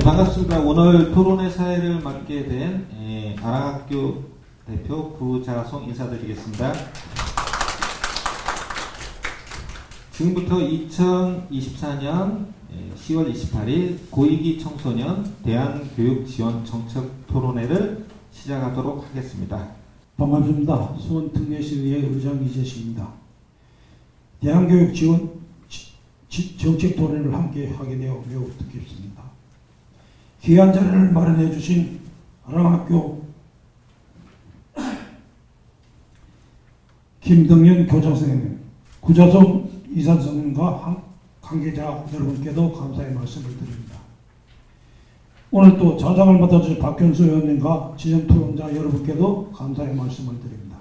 반갑습니다. 오늘 토론회 사회를 맡게 된 아랑학교 대표 구자송 인사드리겠습니다. 지금부터 2024년 10월 28일 고2기 청소년 대한교육지원정책 토론회를 시작하도록 하겠습니다. 반갑습니다. 수원특례시의회 의장 이재식입니다. 대한교육지원 정책 토론회를 함께 하게 되어 매우 뜻깊습니다. 귀한 자리를 마련해 주신 아랑학교 김등현 교장선생님, 구자송 이사선생님과 관계자 여러분께도 감사의 말씀을 드립니다. 오늘 또 자장을 맡아주신 박현수 의원님과 지정토론자 여러분께도 감사의 말씀을 드립니다.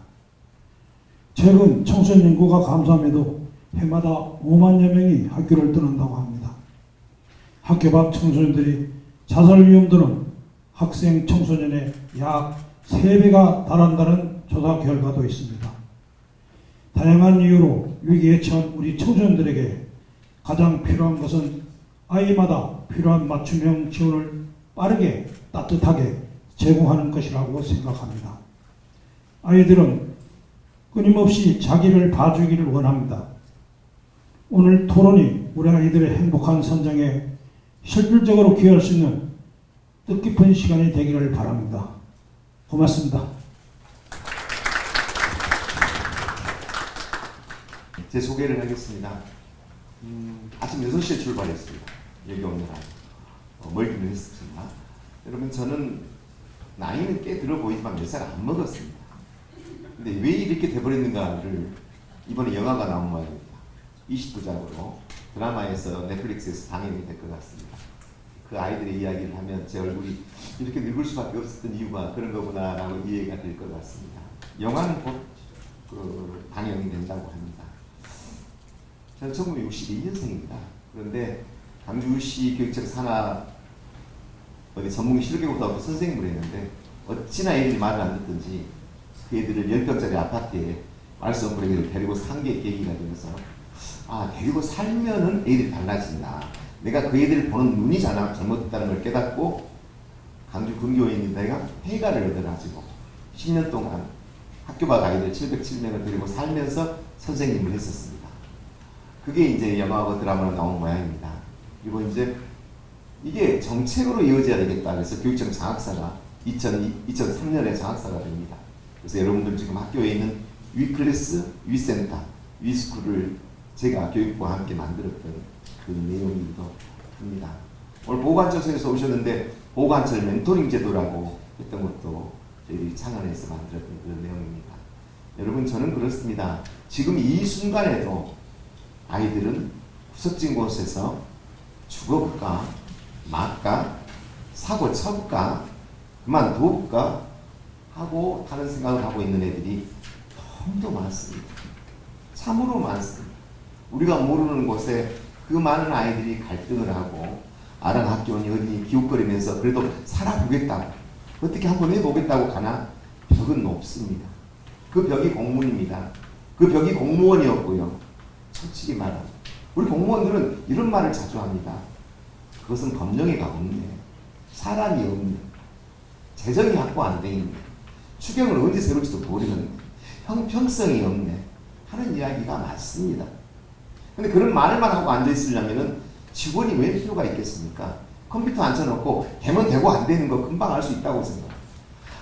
최근 청소년 인구가 감소함에도 해마다 5만여 명이 학교를 떠난다고 합니다. 학교 밖 청소년들이 자살 위험도는 학생 청소년의 약 3배가 달한다는 조사 결과도 있습니다. 다양한 이유로 위기에 처한 우리 청소년들에게 가장 필요한 것은 아이마다 필요한 맞춤형 지원을 빠르게 따뜻하게 제공하는 것이라고 생각합니다. 아이들은 끊임없이 자기를 봐주기를 원합니다. 오늘 토론이 우리 아이들의 행복한 성장에 실질적으로 기여할 수 있는 뜻깊은 시간이 되기를 바랍니다. 고맙습니다. 제 소개를 하겠습니다. 아침 6시에 출발했습니다. 여기 오느라 멀기는 했습니다. 여러분, 저는 나이는 꽤 들어 보이지만 몇 살 안 먹었습니다. 근데 왜 이렇게 돼버렸는가를 이번에 영화가 나온 모양입니다. 29작으로 드라마에서 넷플릭스에서 방영이 될 것 같습니다. 그 아이들의 이야기를 하면 제 얼굴이 이렇게 늙을 수밖에 없었던 이유가 그런 거구나 라고 이해가 될 것 같습니다. 영화는 곧 방영이 된다고 합니다. 저는 1962년생입니다. 그런데 광주시 교육청 산하 전문 실교육고등학교 선생님을 했는데 어찌나 애들이 말을 안 듣든지 그 애들을 10평짜리 아파트에 말썽 부리기를 데리고 산 게 계기가 되면서 데리고 살면은 애들이 달라진다. 내가 그 애들을 보는 눈이 잘못됐다는 걸 깨닫고 광주 근교에 있는 데가 폐가를 얻어가지고 10년 동안 학교 밖 아이들 707명을 데리고 살면서 선생님을 했었습니다. 그게 이제 영화하고 드라마로 나온 모양입니다. 그리고 이제 이게 정책으로 이어져야 되겠다. 그래서 교육청 장학사가 2003년에 장학사가 됩니다. 그래서 여러분들 지금 학교에 있는 위클래스, 위센터, 위스쿨을 제가 교육부와 함께 만들었던 그 내용이기도 합니다. 오늘 보호관찰소에서 오셨는데 보호관찰 멘토링 제도라고 했던 것도 저희들이 창안에서 만들었던 그런 내용입니다. 여러분, 저는 그렇습니다. 지금 이 순간에도 아이들은 구석진 곳에서 죽어볼까 말까 사고 쳐볼까 그만둬볼까 하고 다른 생각을 하고 있는 애들이 너무도 많습니다. 참으로 많습니다. 우리가 모르는 곳에 그 많은 아이들이 갈등을 하고 아랑학교는 여전히 기웃거리면서 그래도 살아보겠다고 어떻게 한번 해보겠다고 가나 벽은 높습니다. 그 벽이 공무원입니다. 그 벽이 공무원이었고요. 솔직히 말하면 우리 공무원들은 이런 말을 자주 합니다. 그것은 검령이가 없네. 사람이 없네. 재정이 확보 안 돼 있네. 추경을 언제 세울지도 모르겠네. 형평성이 없네. 하는 이야기가 맞습니다. 근데 그런 말을만 하고 앉아있으려면 직원이 왜 필요가 있겠습니까? 컴퓨터 앉혀놓고 되면 되고 안 되는 거 금방 알 수 있다고 생각합니다.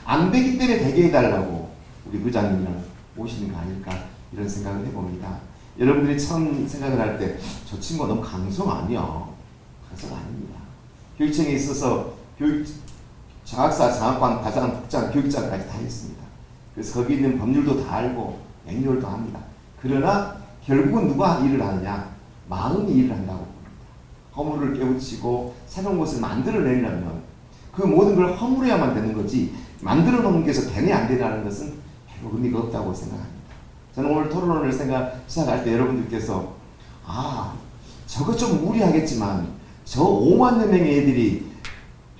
안 되기 때문에 되게 해달라고 우리 부장님이랑 오시는 거 아닐까 이런 생각을 해봅니다. 여러분들이 처음 생각을 할 때 저 친구가 너무 강성 아니야. 강성 아닙니다. 교육청에 있어서 장학사, 장학관, 과장, 국장, 교육장까지 다 했습니다. 그래서 거기 있는 법률도 다 알고 매뉴얼도 합니다. 그러나 결국은 누가 일을 하느냐? 마음이 일을 한다고 봅니다. 허물을 깨우치고 새로운 것을 만들어내려면 그 모든 걸 허물어야만 되는 거지 만들어 놓은 게서 되냐 안 되냐는 것은 별로 의미가 없다고 생각합니다. 저는 오늘 토론을 시작할 때 여러분들께서 저거 좀 무리하겠지만 저 5만여 명의 애들이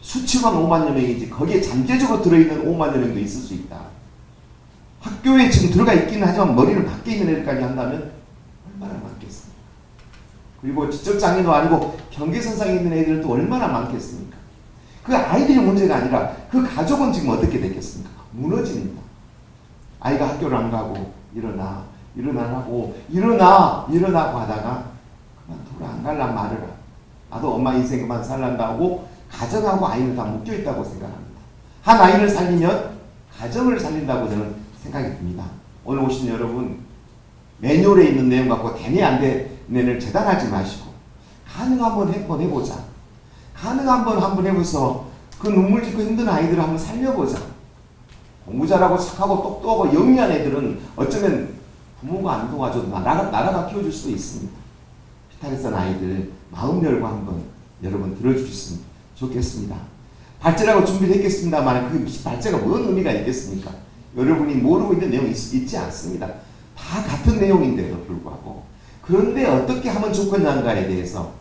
수치만 5만여 명이지 거기에 잠재적으로 들어있는 5만여 명도 있을 수 있다. 학교에 지금 들어가 있기는 하지만 머리는 밖에 있는 애들까지 한다면 얼마나 많겠습니까? 그리고 지적장애도 아니고 경계선상에 있는 애들은 또 얼마나 많겠습니까? 그 아이들이 문제가 아니라 그 가족은 지금 어떻게 됐겠습니까? 무너집니다. 아이가 학교를 안 가고 일어나라고 하다가 그만 돌아 안 갈란 말을 나도 엄마 인생 그만 살란다 하고 가정하고 아이는 다 묶여있다고 생각합니다. 한 아이를 살리면 가정을 살린다고 저는 생각이 듭니다. 오늘 오신 여러분 매뉴얼에 있는 내용 갖고 되네 안 되네를 재단하지 마시고 가능한 한번 해보자. 가능한 한번 해보서 그 눈물 짓고 힘든 아이들을 한번 살려보자. 공부 잘하고 착하고 똑똑하고 영리한 애들은 어쩌면 부모가 안 도와줘도 나라가 키워줄 수도 있습니다. 피타리산 아이들 마음 열고 한번 여러분 들어주셨으면 좋겠습니다. 발제라고 준비를 했겠습니다만 그 발제가 뭔 의미가 있겠습니까? 여러분이 모르고 있는 내용이 있지 않습니다. 다 같은 내용인데도 불구하고 그런데 어떻게 하면 좋겠는가에 대해서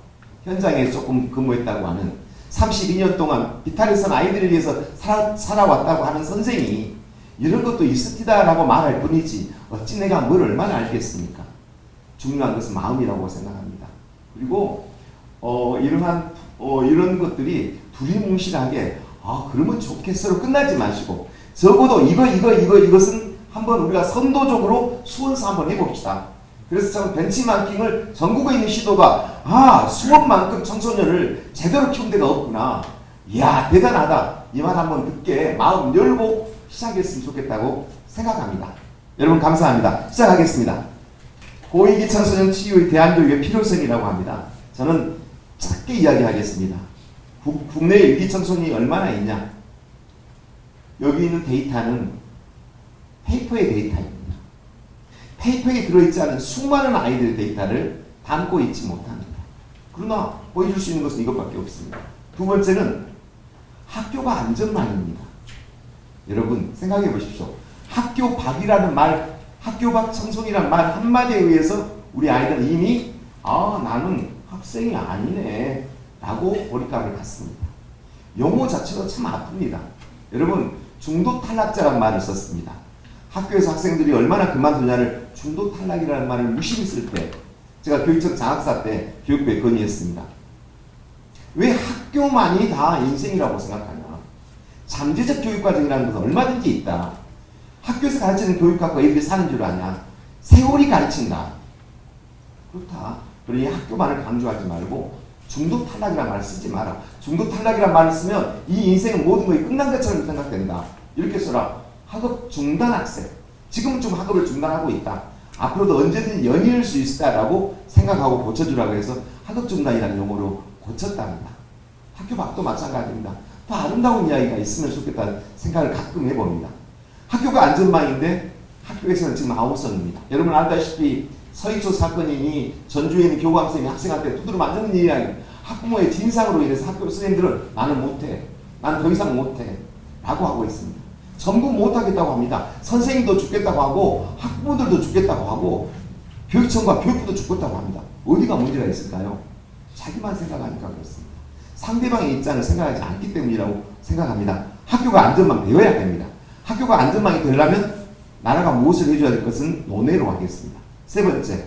현장에 조금 근무했다고 하는 32년 동안 비탈리산 아이들을 위해서 살아왔다고 하는 선생이 이런 것도 있으리다라고 말할 뿐이지 어찌 내가 뭘 얼마나 알겠습니까? 중요한 것은 마음이라고 생각합니다. 그리고 이런 것들이 두리뭉실하게 그러면 좋겠어로 끝나지 마시고 적어도 이것은 한번 우리가 선도적으로 수원서 한번 해봅시다. 그래서 참 벤치마킹을 전국에 있는 시도가 수원만큼 청소년을 제대로 키운 데가 없구나. 이야 대단하다. 이 말 한번 듣게 마음 열고 시작했으면 좋겠다고 생각합니다. 여러분 감사합니다. 시작하겠습니다. 고위기 청소년 치유의 대안교육의 필요성이라고 합니다. 저는 짧게 이야기하겠습니다. 국내에 위기 청소년이 얼마나 있냐? 여기 있는 데이터는 페이퍼의 데이터입니다. 페이퍼에 들어있지 않은 수많은 아이들의 데이터를 담고 있지 못합니다. 그러나 보여줄 수 있는 것은 이것밖에 없습니다. 두 번째는 학교가 안전망입니다. 여러분 생각해 보십시오. 학교 밖이라는 말, 학교 밖 청소년이라는 말 한마디에 의해서 우리 아이들은 이미 나는 학생이 아니네 라고 머리감을 갖습니다. 용어 자체가 참 아픕니다. 여러분 중도 탈락자란 말을 썼습니다. 학교에서 학생들이 얼마나 그만두냐를 중도 탈락이라는 말을 무심했을 때 제가 교육청 장학사 때 교육부에 건의했습니다. 왜 학교만이 다 인생이라고 생각하냐? 잠재적 교육과정이라는 것은 얼마든지 있다. 학교에서 가르치는 교육학과 애들이 사는 줄 아냐? 세월이 가르친다. 그렇다. 그러니 학교만을 강조하지 말고 중도 탈락이라는 말을 쓰지 마라. 중도 탈락이라는 말을 쓰면 이 인생은 모든 것이 끝난 것처럼 생각된다. 이렇게 써라. 학업 중단 학생. 지금은 좀 학업을 중단하고 있다. 앞으로도 언제든 연이을 수 있다라고 생각하고 고쳐주라고 해서 학업 중단이라는 용어로 고쳤답니다. 학교 밖도 마찬가지입니다. 더 아름다운 이야기가 있으면 좋겠다는 생각을 가끔 해봅니다. 학교가 안전망인데 학교에서는 지금 아웃선입니다. 여러분 알다시피 서희초 사건이니 전주에 있는 교감선생님이 학생한테 두드려 맞는 이야기. 학부모의 진상으로 인해서 학교 선생님들은 나는 못해. 난 더 이상 못해. 라고 하고 있습니다. 전부 못하겠다고 합니다. 선생님도 죽겠다고 하고 학부모들도 죽겠다고 하고 교육청과 교육부도 죽겠다고 합니다. 어디가 문제가 있을까요? 자기만 생각하니까 그렇습니다. 상대방의 입장을 생각하지 않기 때문이라고 생각합니다. 학교가 안전망 되어야 됩니다. 학교가 안전망이 되려면 나라가 무엇을 해줘야 될 것은 논의로 하겠습니다. 세 번째,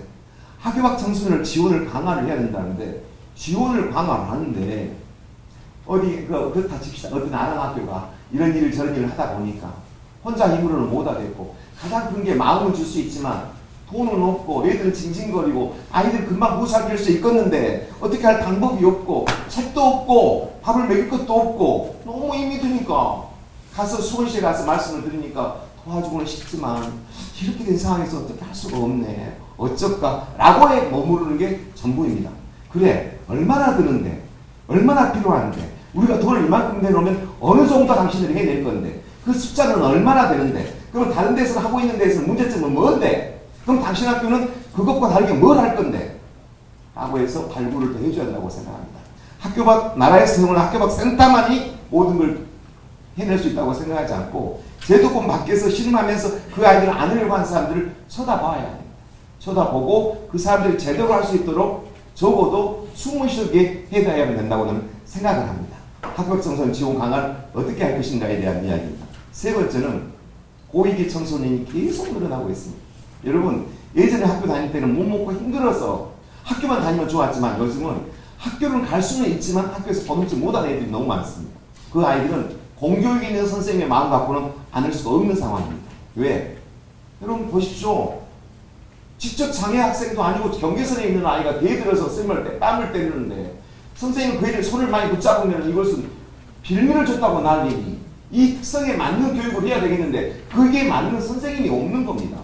학교 밖 청소년을 지원을 강화를 해야 된다는데 지원을 강화를 하는데 그렇다 칩시다. 어떤 아랑학교가 이런 일을 저런 일을 하다 보니까 혼자 힘으로는 못하겠고 가장 큰 게 마음을 줄 수 있지만 돈은 없고 애들은 징징거리고 아이들 금방 보살필 수 있겠는데 어떻게 할 방법이 없고 책도 없고 밥을 먹일 것도 없고 너무 힘이 드니까 가서 수원시에 가서 말씀을 드리니까 도와주고는 싶지만 이렇게 된 상황에서 어떻게 할 수가 없네. 어쩔까? 라고에 머무르는 게 전부입니다. 그래 얼마나 드는데 얼마나 필요한데 우리가 돈을 이만큼 내놓으면 어느 정도 당신들이 해낼 건데 그 숫자는 얼마나 되는데 그럼 다른 데서 하고 있는 데서는 문제점은 뭔데? 그럼 당신 학교는 그것과 다르게 뭘 할 건데? 라고 해서 발굴을 더 해줘야 한다고 생각합니다. 학교 밖 나라에서 세우는 학교 밖 센터만이 모든 걸 해낼 수 있다고 생각하지 않고 제도권 밖에서 신음하면서 그 아이들을 안으려고 하는 사람들을 쳐다봐야 합니다. 쳐다보고 그 사람들이 제대로 할 수 있도록 적어도 숨을 쉬게 해야 된다고 저는 생각을 합니다. 학교 청소년 지원 강화를 어떻게 할 것인가에 대한 이야기입니다. 세 번째는 고위기 청소년이 계속 늘어나고 있습니다. 여러분 예전에 학교 다닐 때는 못 먹고 힘들어서 학교만 다니면 좋았지만 요즘은 학교는 갈 수는 있지만 학교에서 범죄 못하는 애들이 너무 많습니다. 그 아이들은 공교육 있는 선생님의 마음 갖고는 안을 수가 없는 상황입니다. 왜? 여러분 보십시오. 지적 장애 학생도 아니고 경계선에 있는 아이가 대들어서 선생님을 뺨을 때리는데 선생님은 그 애를 손을 많이 붙잡으면 이것은 빌미를 줬다고 난리니 이 특성에 맞는 교육을 해야 되겠는데 거기에 맞는 선생님이 없는 겁니다.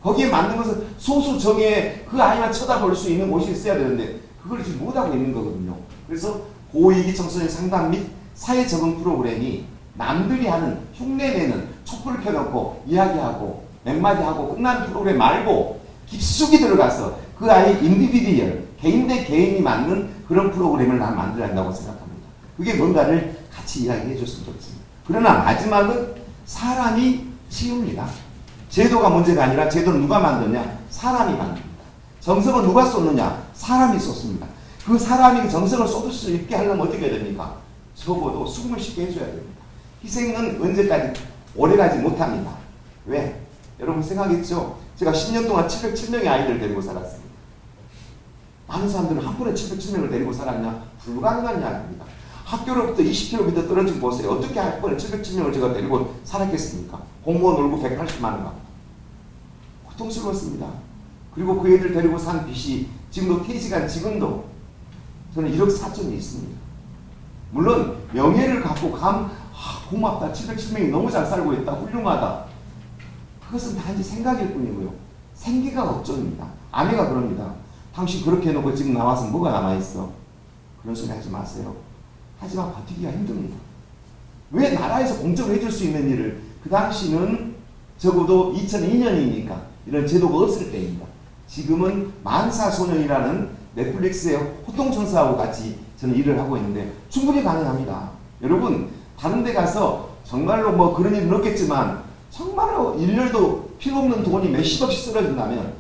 거기에 맞는 것은 소수 정예 그 아이만 쳐다볼 수 있는 곳이 있어야 되는데 그걸 지금 못하고 있는 거거든요. 그래서 고2기 청소년 상담 및 사회 적응 프로그램이 남들이 하는 흉내내는 촛불을 켜놓고 이야기하고 몇 마디 하고 끝나는 프로그램 말고 깊숙이 들어가서 그 아이 인디비디얼 개인 대 개인이 맞는 그런 프로그램을 나는 만들어야 한다고 생각합니다. 그게 뭔가를 같이 이야기해 줬으면 좋겠습니다. 그러나 마지막은 사람이 치웁니다. 제도가 문제가 아니라 제도는 누가 만드냐? 사람이 만듭니다. 정성은 누가 쏟느냐? 사람이 쏟습니다. 그 사람이 정성을 쏟을 수 있게 하려면 어떻게 해야 됩니까? 적어도 숨을 쉬게 해줘야 됩니다. 희생은 언제까지 오래가지 못합니다. 왜? 여러분 생각했죠? 제가 10년 동안 707명의 아이들을 데리고 살았습니다. 많은 사람들은 한 번에 707명을 데리고 살았냐? 불가능한 이야기입니다. 학교로부터 20km 떨어진 곳에 어떻게 한 번에 707명을 제가 데리고 살았겠습니까? 공무원 월급 180만 원 갖고. 고통스러웠습니다. 그리고 그 애들 데리고 산 빚이 지금도 퇴직한 지금도 저는 1억 4천이 있습니다. 물론 명예를 갖고 고맙다. 707명이 너무 잘 살고 있다. 훌륭하다. 그것은 단지 생각일 뿐이고요. 생기가 걱정입니다. 아내가 그럽니다. 당신 그렇게 해놓고 지금 나와서 뭐가 남아있어? 그런 소리 하지 마세요. 하지만 버티기가 힘듭니다. 왜 나라에서 공적으로 해줄 수 있는 일을 그 당시는 적어도 2002년이니까 이런 제도가 없을 때입니다. 지금은 만사소년이라는 넷플릭스의 호통천사하고 같이 저는 일을 하고 있는데 충분히 가능합니다. 여러분 다른 데 가서 정말로 뭐 그런 일은 없겠지만 정말로 일년도 필요 없는 돈이 몇십억씩 쓰러진다면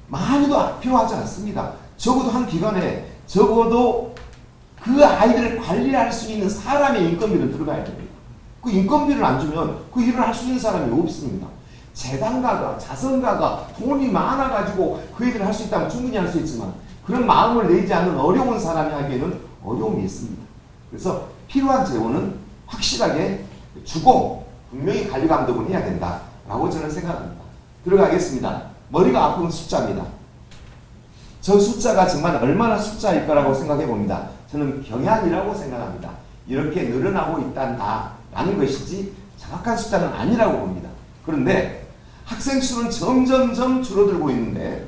많이도 필요하지 않습니다. 적어도 한 기관에 적어도 그 아이들을 관리할 수 있는 사람의 인건비를 들어가야 됩니다. 그 인건비를 안 주면 그 일을 할 수 있는 사람이 없습니다. 재단가가 자선가가 돈이 많아가지고 그 일을 할 수 있다면 충분히 할 수 있지만 그런 마음을 내지 않는 어려운 사람이 하기에는 어려움이 있습니다. 그래서 필요한 재원은 확실하게 주고 분명히 관리 감독을 해야 된다라고 저는 생각합니다. 들어가겠습니다. 머리가 아픈 숫자입니다. 저 숫자가 정말 얼마나 숫자일 거라고 생각해 봅니다. 저는 경향이라고 생각합니다. 이렇게 늘어나고 있다는 것이지 정확한 숫자는 아니라고 봅니다. 그런데 학생 수는 점점점 줄어들고 있는데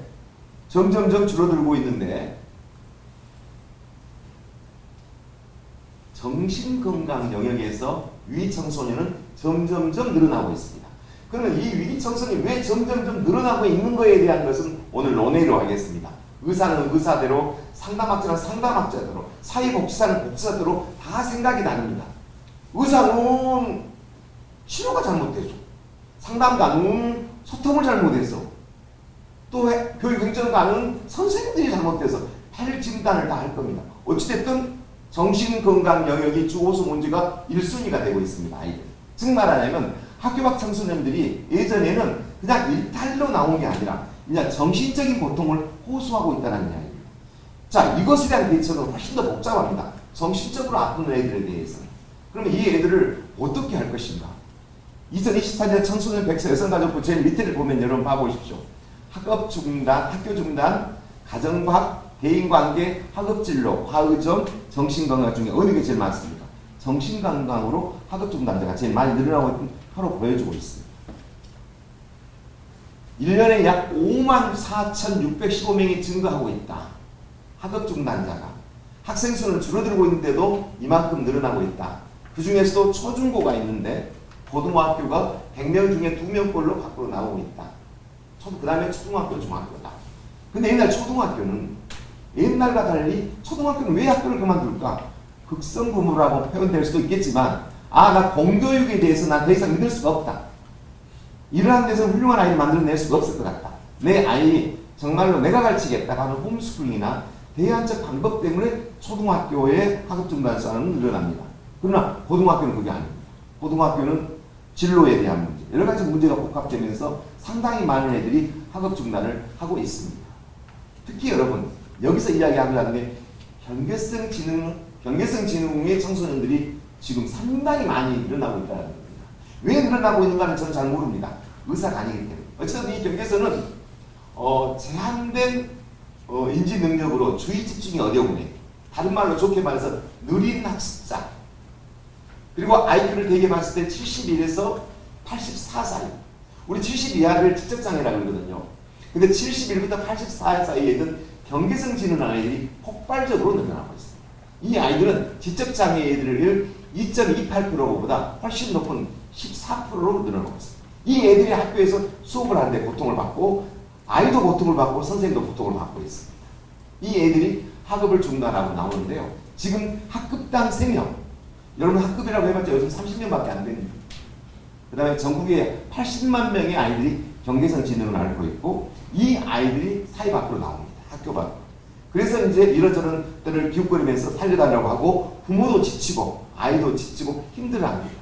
정신건강 영역에서 위청소년은 점점점 늘어나고 있습니다. 그러면 이 위기청소년이 왜 점점점 늘어나고 있는 것에 대한 것은 오늘 논의로 하겠습니다. 의사는 의사대로, 상담학자는 상담학자대로, 사회복지사는 복지사대로 다 생각이 다릅니다. 의사는 치료가 잘못돼서, 상담가는 소통을 잘못해서, 또 교육행정가는 선생님들이 잘못돼서 할 진단을 다 할 겁니다. 어찌됐든 정신건강 영역이 주호수 문제가 1순위가 되고 있습니다. 아이들. 즉 말하자면 학교 밖 청소년들이 예전에는 그냥 일탈로 나온 게 아니라 그냥 정신적인 고통을 호소하고 있다는 이야기입니다. 자, 이것에 대한 대처는 훨씬 더 복잡합니다. 정신적으로 아픈 애들에 대해서. 그러면 이 애들을 어떻게 할 것인가? 2024년 청소년 백서 여성가족부 제일 밑에를 보면 여러분 봐보십시오. 학업 중단, 학교 중단, 가정과학, 대인관계, 학업진로, 과의점, 정신건강 중에 어느 게 제일 많습니까? 정신건강으로 학업 중단자가 제일 많이 늘어나고 있는 표로 보여주고 있습니다. 1년에 약 54,615명이 증가하고 있다. 학업 중단자가. 학생 수는 줄어들고 있는데도 이만큼 늘어나고 있다. 그 중에서도 초중고가 있는데 고등학교가 100명 중에 2명꼴로 밖으로 나오고 있다. 그 다음에 초등학교, 중학교다. 근데 옛날 초등학교는 옛날과 달리 초등학교는 왜 학교를 그만둘까? 극성부모라고 표현될 수도 있겠지만 나 공교육에 대해서 난 더 이상 믿을 수가 없다. 이러한 데서 훌륭한 아이를 만들어낼 수가 없을 것 같다. 내 아이 정말로 내가 가르치겠다 하는 홈스쿨링이나 대안적 방법 때문에 초등학교의 학업 중단 수는 늘어납니다. 그러나 고등학교는 그게 아닙니다. 고등학교는 진로에 대한 문제, 여러 가지 문제가 복합되면서 상당히 많은 애들이 학업 중단을 하고 있습니다. 특히 여러분 여기서 이야기하려는 게 경계성 지능의 청소년들이 지금 상당히 많이 늘어나고 있다는 겁니다. 왜 늘어나고 있는가는 저는 잘 모릅니다. 의사가 아니기 때문에. 어쨌든 이 경계선은 제한된 인지 능력으로 주의 집중이 어려운 애, 다른 말로 좋게 말해서 느린 학습자, 그리고 IQ를 대개 봤을 때 71에서 84 사이. 우리 70 이하를 지적장애라고 그러거든요. 근데 71부터 84 사이에 있는 경계성 지능 아이들이 폭발적으로 늘어나고 있습니다. 이 아이들은 지적장애 애들을 2.28%보다 훨씬 높은 14%로 늘어나고 있습니다. 이 애들이 학교에서 수업을 하는데 고통을 받고, 아이도 고통을 받고 선생님도 고통을 받고 있습니다. 이 애들이 학업을 중단하고 나오는데요. 지금 학급당 3명, 여러분 학급이라고 해봤자 요즘 30명밖에 안 됩니다. 그 다음에 전국에 80만 명의 아이들이 경계성 지능을 앓고 있고, 이 아이들이 사회 밖으로 나옵니다. 학교 밖으로. 그래서 이제 이런저런 때를 기웃거리면서 살려달라고 하고, 부모도 지치고 아이도 지치고 힘들어합니다.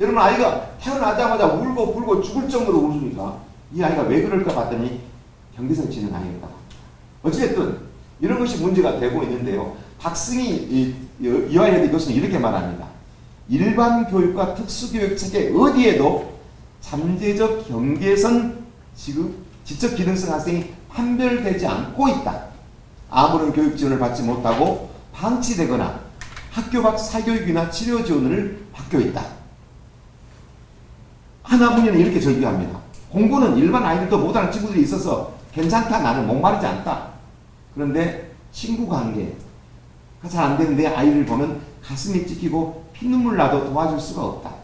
여러분, 아이가 태어나자마자 울고 불고 죽을 정도로 울으니까 이 아이가 왜 그럴까 봤더니 경계성 지능 아이였다고 합니다. 어찌됐든 이런 것이 문제가 되고 있는데요. 박승희 이화여대 교수는 이렇게 말합니다. 일반 교육과 특수교육 체계 어디에도 잠재적 경계선 지적 기능성 학생이 판별되지 않고 있다. 아무런 교육 지원을 받지 못하고 방치되거나 학교 밖 사교육이나 치료 지원을 받고 있다. 하나문의는 이렇게 절규합니다. 공부는 일반 아이들도 못하는 친구들이 있어서 괜찮다, 나는 목마르지 않다. 그런데 친구 관계가 잘 안 되는데 아이를 보면 가슴이 찢기고 피눈물 나도 도와줄 수가 없다.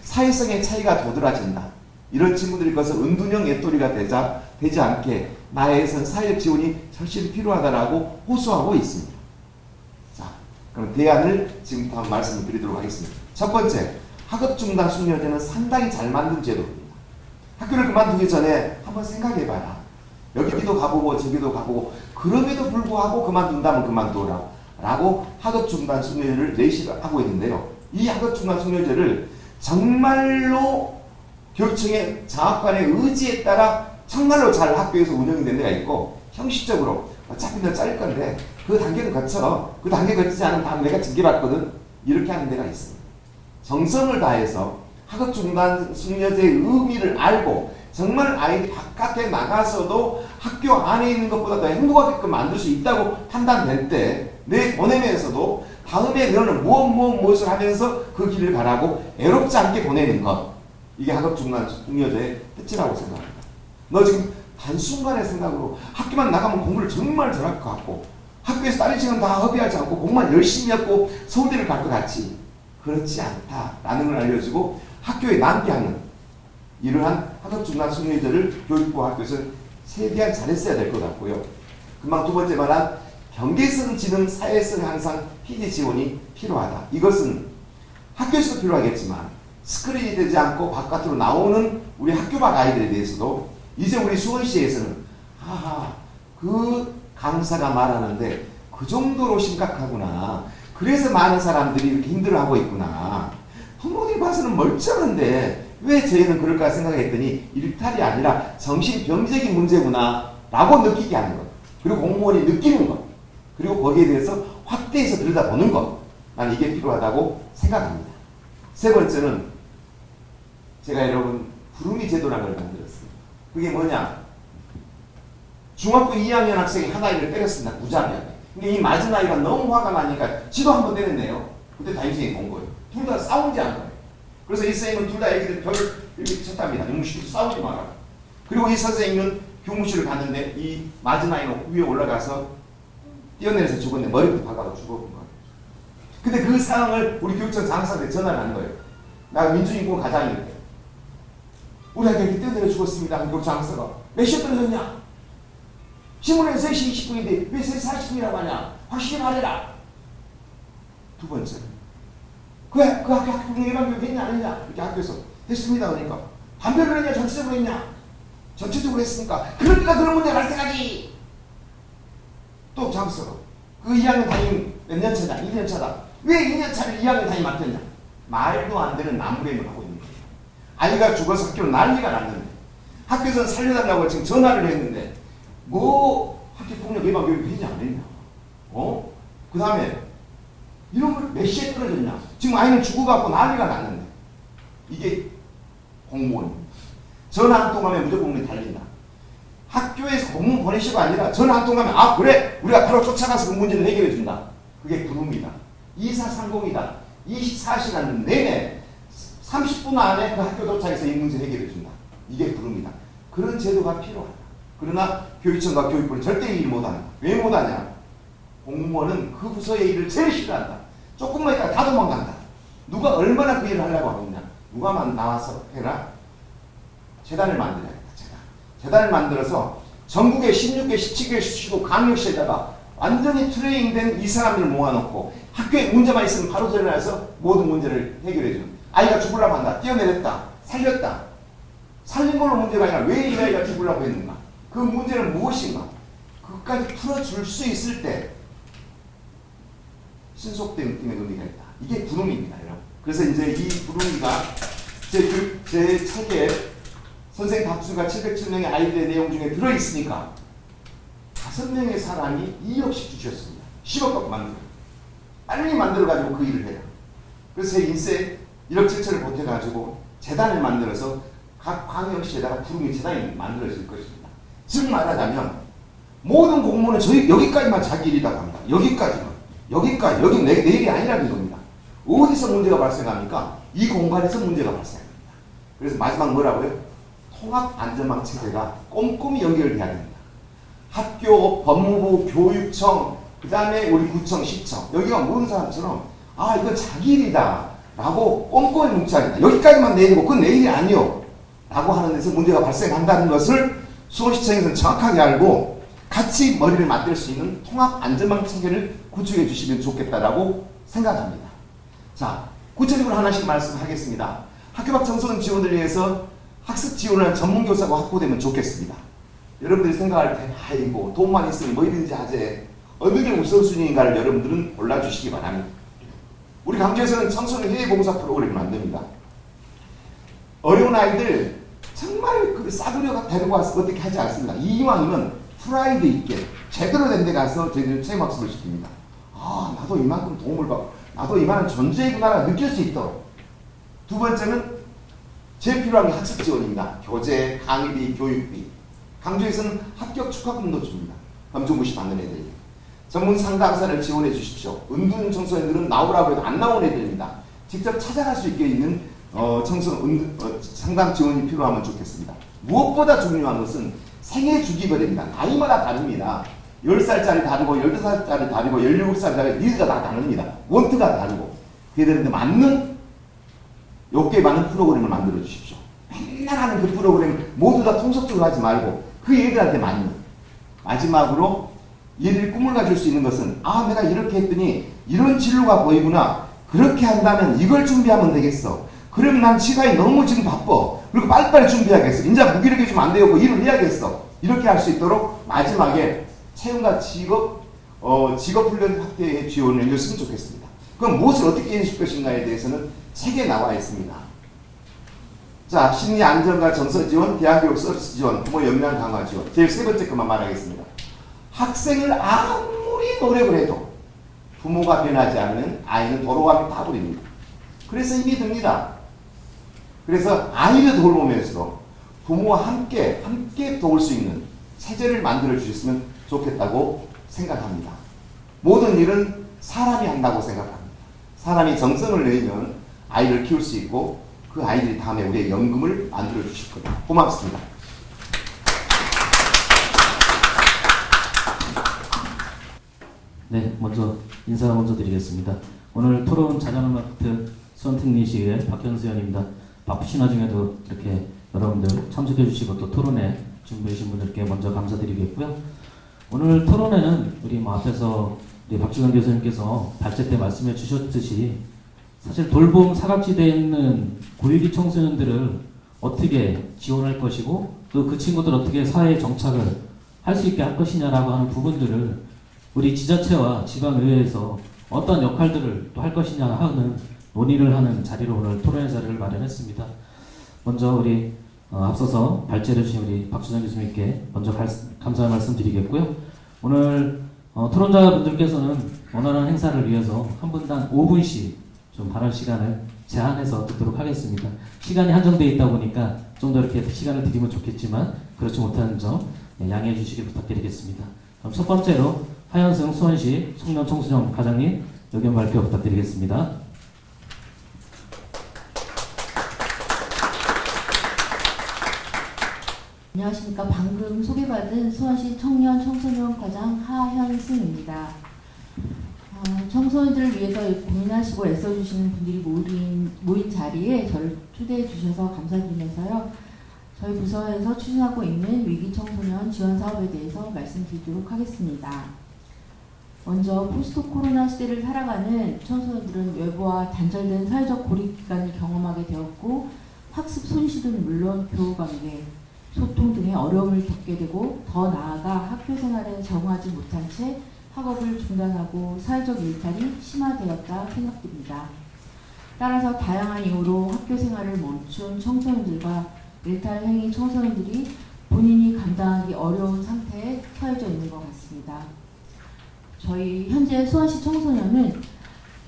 사회성의 차이가 도드라진다. 이런 친구들이 커서 은둔형 애또리가 되지 않게 나에선 사회적 지원이 절실히 필요하다라고 호소하고 있습니다. 자, 그럼 대안을 지금 다음 말씀을 드리도록 하겠습니다. 첫 번째, 학업 중단 숙려제는 상당히 잘 만든 제도입니다. 학교를 그만두기 전에 한번 생각해봐라. 여기도 가보고 저기도 가보고 그럼에도 불구하고 그만둔다면 그만두라 라고 학업 중단 숙려제를 내시를 하고 있는데요. 이 학업 중단 숙려제를 정말로 교육청의 장학관의 의지에 따라 정말로 잘 학교에서 운영이 되는 데가 있고, 형식적으로 어차피 너 짜릴 건데 그 단계는 거쳐, 그 단계 거치지 않은 다음 내가 징계받거든, 이렇게 하는 데가 있습니다. 정성을 다해서 학업 중단 숙려제의 의미를 알고 정말 아이들이 바깥에 나가서도 학교 안에 있는 것보다 더 행복하게끔 만들 수 있다고 판단될 때 내 보내면서도 다음에 너는 무엇을 하면서 그 길을 가라고 애롭지 않게 보내는 것, 이게 학업 중단 숙려제의 뜻이라고 생각합니다. 너 지금 한순간의 생각으로 학교만 나가면 공부를 정말 잘할 것 같고, 학교에서 다른 시간 다 허비하지 않고 공부만 열심히 하고 서울대를 갈 것 같지, 그렇지 않다라는 걸 알려주고 학교에 남게 하는 이러한 학업 중단 숙려제를 교육부 학교에서 최대한 잘했어야 될 것 같고요. 금방 두 번째 말한 경계성 지능 사회성 향상 PD 지원이 필요하다. 이것은 학교에서도 필요하겠지만 스크린이 되지 않고 바깥으로 나오는 우리 학교 밖 아이들에 대해서도 이제 우리 수원시에서는 그 강사가 말하는데 그 정도로 심각하구나, 그래서 많은 사람들이 이렇게 힘들어하고 있구나, 부모님 봐서는 멀쩡한데 왜 저희는 그럴까 생각했더니 일탈이 아니라 정신병적인 문제구나 라고 느끼게 하는 것, 그리고 공무원이 느끼는 것, 그리고 거기에 대해서 확대해서 들여다보는 것, 난 이게 필요하다고 생각합니다. 세 번째는 제가 여러분 구름이 제도라는 걸 만들었습니다. 그게 뭐냐, 중학교 2학년 학생이 한 아이를 때렸습니다. 부자면. 근데 이 맞은 아이가 너무 화가 나니까 지도 한번 때렸네요. 그때 담임선생님이 본 거예요. 둘 다 싸우지 않은 거예요. 그래서 이 선생님은 둘 다 애기들 벽을 이렇게 쳤답니다. 교무실에서 싸우지 마라. 그리고 이 선생님은 교무실을 갔는데 이 맞은 아이는 위에 올라가서 뛰어내려서 죽었네. 머리부터 박아서 죽어본 거예요. 근데 그 상황을 우리 교육청 장사한테 전화를 한 거예요. 나 민주인권 가장인데 우리 아이가 이렇게 뛰어내려 죽었습니다. 교육청 장사가 몇 시에 떨어졌냐? 신문에 3시 20분인데 왜 3시 40분이라고 하냐? 확실히 말해라. 두 번째, 그 학교 예방교육 했냐 안 했냐? 이렇게 학교에서 했습니다. 그러니까 반별을 했냐 전체적으로 했냐? 전체적으로 했으니까 그러니까 그런 문제가 발생하지. 또 장수가 그 2학년 담임 몇 년 차다? 2년 차다. 왜 2년 차를 2학년 담임 맡았냐? 말도 안 되는 나무래임을 하고 있는 거예요. 아이가 죽어서 학교로 난리가 났는데 학교에서는 살려달라고 지금 전화를 했는데 뭐 학교 폭력 예방 교육 했냐 안 했냐? 그 다음에 이런 걸 몇 시에 떨어졌냐? 지금 아이는 죽어갖고 난리가 났는데 이게 공무원입니다. 전화 한 통 하면 무조건 우리 달린다. 학교에서 공무원 보내시가 아니라 전화 한 통 하면 아 그래 우리가 바로 쫓아가서 그 문제를 해결해 준다. 그게 구름이다. 2430이다. 24시간 내내 30분 안에 그 학교 도착해서 이 문제 해결해 준다. 이게 구름이다. 그런 제도가 필요하다. 그러나 교육청과 교육부는 절대 이 일 못한다. 왜 못하냐? 공무원은 그 부서의 일을 제일 싫어한다. 조금만 있다가 다 도망간다. 누가 얼마나 그 일을 하려고 하고 있냐? 누가만 나와서 해라? 재단을 만들어야겠다. 재단을 만들어서 전국에 16개, 17개 수시고 강력시에다가 완전히 트레이닝된 이 사람들을 모아놓고 학교에 문제만 있으면 바로 전화해서 모든 문제를 해결해주는. 아이가 죽으려고 한다. 뛰어내렸다. 살렸다. 살린 걸로 문제가 아니라 왜 이 아이가 죽으려고 했는가? 그 문제는 무엇인가? 그것까지 풀어줄 수 있을 때 신속된 느낌의 의미가 있다. 이게 구름입니다. 여러분. 그래서 이제 이 구름이가 제 책에 선생님 박수가 707명의 아이들의 내용 중에 들어있으니까 5명의 사람이 2억씩 주셨습니다. 10억 갖고 만들어. 빨리 만들어가지고 그 일을 해라. 그래서 제 인생 1억 7천을 보태가지고 재단을 만들어서 각 광역시에다가 구름이 재단이 만들어질 것입니다. 즉 말하자면 모든 공무원은 여기까지만 자기 일이라고 합니다. 여기까지만. 여기 내 일이 아니라는 겁니다. 어디서 문제가 발생합니까? 이 공간에서 문제가 발생합니다. 그래서 마지막 뭐라고요? 통합안전망 체계가 꼼꼼히 연결돼야 됩니다. 학교, 법무부, 교육청, 그 다음에 우리 구청, 시청 여기가 모든 사람처럼 아 이거 자기 일이다 라고 꼼꼼히 뭉쳐야 된다. 여기까지만 내 일이고 그건 내 일이 아니요 라고 하는 데서 문제가 발생한다는 것을 수원시청에서는 정확하게 알고 같이 머리를 맞댈 수 있는 통합안전망 체계를 구축해 주시면 좋겠다라고 생각합니다. 자, 구체적으로 하나씩 말씀하겠습니다. 학교 밖 청소년 지원을 위해서 학습 지원을 한 전문교사가 확보되면 좋겠습니다. 여러분들이 생각할 때 아이고 돈만 있으면 뭐든지 하재 어느 게 우선순위인가를 여러분들은 골라주시기 바랍니다. 우리 강주에서는 청소년 해외봉사 프로그램을 만듭니다. 어려운 아이들 정말 그 싸구려 데리고 와서 어떻게 하지 않습니다. 이왕이면 프라이드 있게 제대로 된 데 가서 저희들 체험학습을 시킵니다. 아 나도 이만큼 도움을 받고 나도 이만한 존재이구나 느낄 수 있도록. 두 번째는 제일 필요한 게 학습 지원입니다. 교재, 강의비, 교육비. 강주에서는 합격 축하금도 줍니다. 검정고시 받는 애들이. 전문 상담사를 지원해 주십시오. 은둔 청소년들은 나오라고 해도 안 나온 애들입니다. 직접 찾아갈 수 있게 있는 상담 지원이 필요하면 좋겠습니다. 무엇보다 중요한 것은 생애 주기별입니다. 나이마다 다릅니다. 10살짜리 다르고 12살짜리 다르고 17살짜리 니즈가 다 다릅니다. 원트가 다르고 그들한테 맞는 욕구에 맞는 프로그램을 만들어 주십시오. 맨날 하는 그 프로그램 모두 다 통속적으로 하지 말고 그 얘들한테 맞는. 마지막으로 얘들이 꿈을 가질 수 있는 것은 아 내가 이렇게 했더니 이런 진로가 보이구나. 그렇게 한다면 이걸 준비하면 되겠어. 그러면 난 시간이 너무 지금 바빠. 그리고 빨리빨리 준비해야겠어. 이제 무기력해 주면 안 되고 일을 해야겠어. 이렇게 할 수 있도록 마지막에 채용과 직업 훈련 확대에 지원을 해줬으면 좋겠습니다. 그럼 무엇을 어떻게 해줄 것인가에 대해서는 책에 나와 있습니다. 자, 심리 안정과 정서 지원, 대학교육 서비스 지원, 부모 역량 강화 지원. 제일 세 번째 것만 말하겠습니다. 학생을 아무리 노력을 해도 부모가 변하지 않으면 아이는 도로가면 다 버립니다. 그래서 힘이 듭니다. 그래서 아이를 돌보면서도 부모와 함께 도울 수 있는 체제를 만들어 주셨으면 좋겠다고 생각합니다. 모든 일은 사람이 한다고 생각합니다. 사람이 정성을 내면 아이를 키울 수 있고 그 아이들이 다음에 우리의 연금을 만들어 주실 겁니다. 고맙습니다. 네, 먼저 인사 먼저 드리겠습니다. 오늘 토론 자전음악트 수원특례시의 박현수 의원입니다. 바쁘신 와중에도 이렇게 여러분들 참석해 주시고 또 토론에 준비해 주신 분들께 먼저 감사드리겠고요. 오늘 토론회는 우리 앞에서 우리 박주관 교수님께서 발제 때 말씀해 주셨듯이 사실 돌봄 사각지대에 있는 고위기 청소년들을 어떻게 지원할 것이고 또 그 친구들 어떻게 사회에 정착을 할 수 있게 할 것이냐라고 하는 부분들을 우리 지자체와 지방의회에서 어떤 역할들을 또 할 것이냐 하는 논의를 하는 자리로 오늘 토론회 자리를 마련했습니다. 먼저 우리 앞서서 발제를 해주신 우리 박주정 교수님께 먼저 감사의 말씀 드리겠고요. 오늘 토론자분들께서는 원활한 행사를 위해서 한 분당 5분씩 좀 발언 시간을 제한해서 듣도록 하겠습니다. 시간이 한정되어 있다 보니까 좀 더 이렇게 시간을 드리면 좋겠지만 그렇지 못하는 점 양해해 주시길 부탁드리겠습니다. 그럼 첫 번째로 하현승 수원시 청년청소년 과장님 의견 발표 부탁드리겠습니다. 안녕하십니까. 방금 소개받은 수원시 청년 청소년 과장 하현승입니다. 청소년들을 위해서 고민하시고 애써주시는 분들이 모인 자리에 저를 초대해 주셔서 감사드리면서요. 저희 부서에서 추진하고 있는 위기 청소년 지원 사업에 대해서 말씀드리도록 하겠습니다. 먼저 포스트 코로나 시대를 살아가는 청소년들은 외부와 단절된 사회적 고립 기간을 경험하게 되었고 학습 손실은 물론 교우관계, 소통 등의 어려움을 겪게 되고 더 나아가 학교 생활에 적응하지 못한 채 학업을 중단하고 사회적 일탈이 심화되었다 생각됩니다. 따라서 다양한 이유로 학교 생활을 멈춘 청소년들과 일탈 행위 청소년들이 본인이 감당하기 어려운 상태에 처해져 있는 것 같습니다. 저희 현재 수원시 청소년은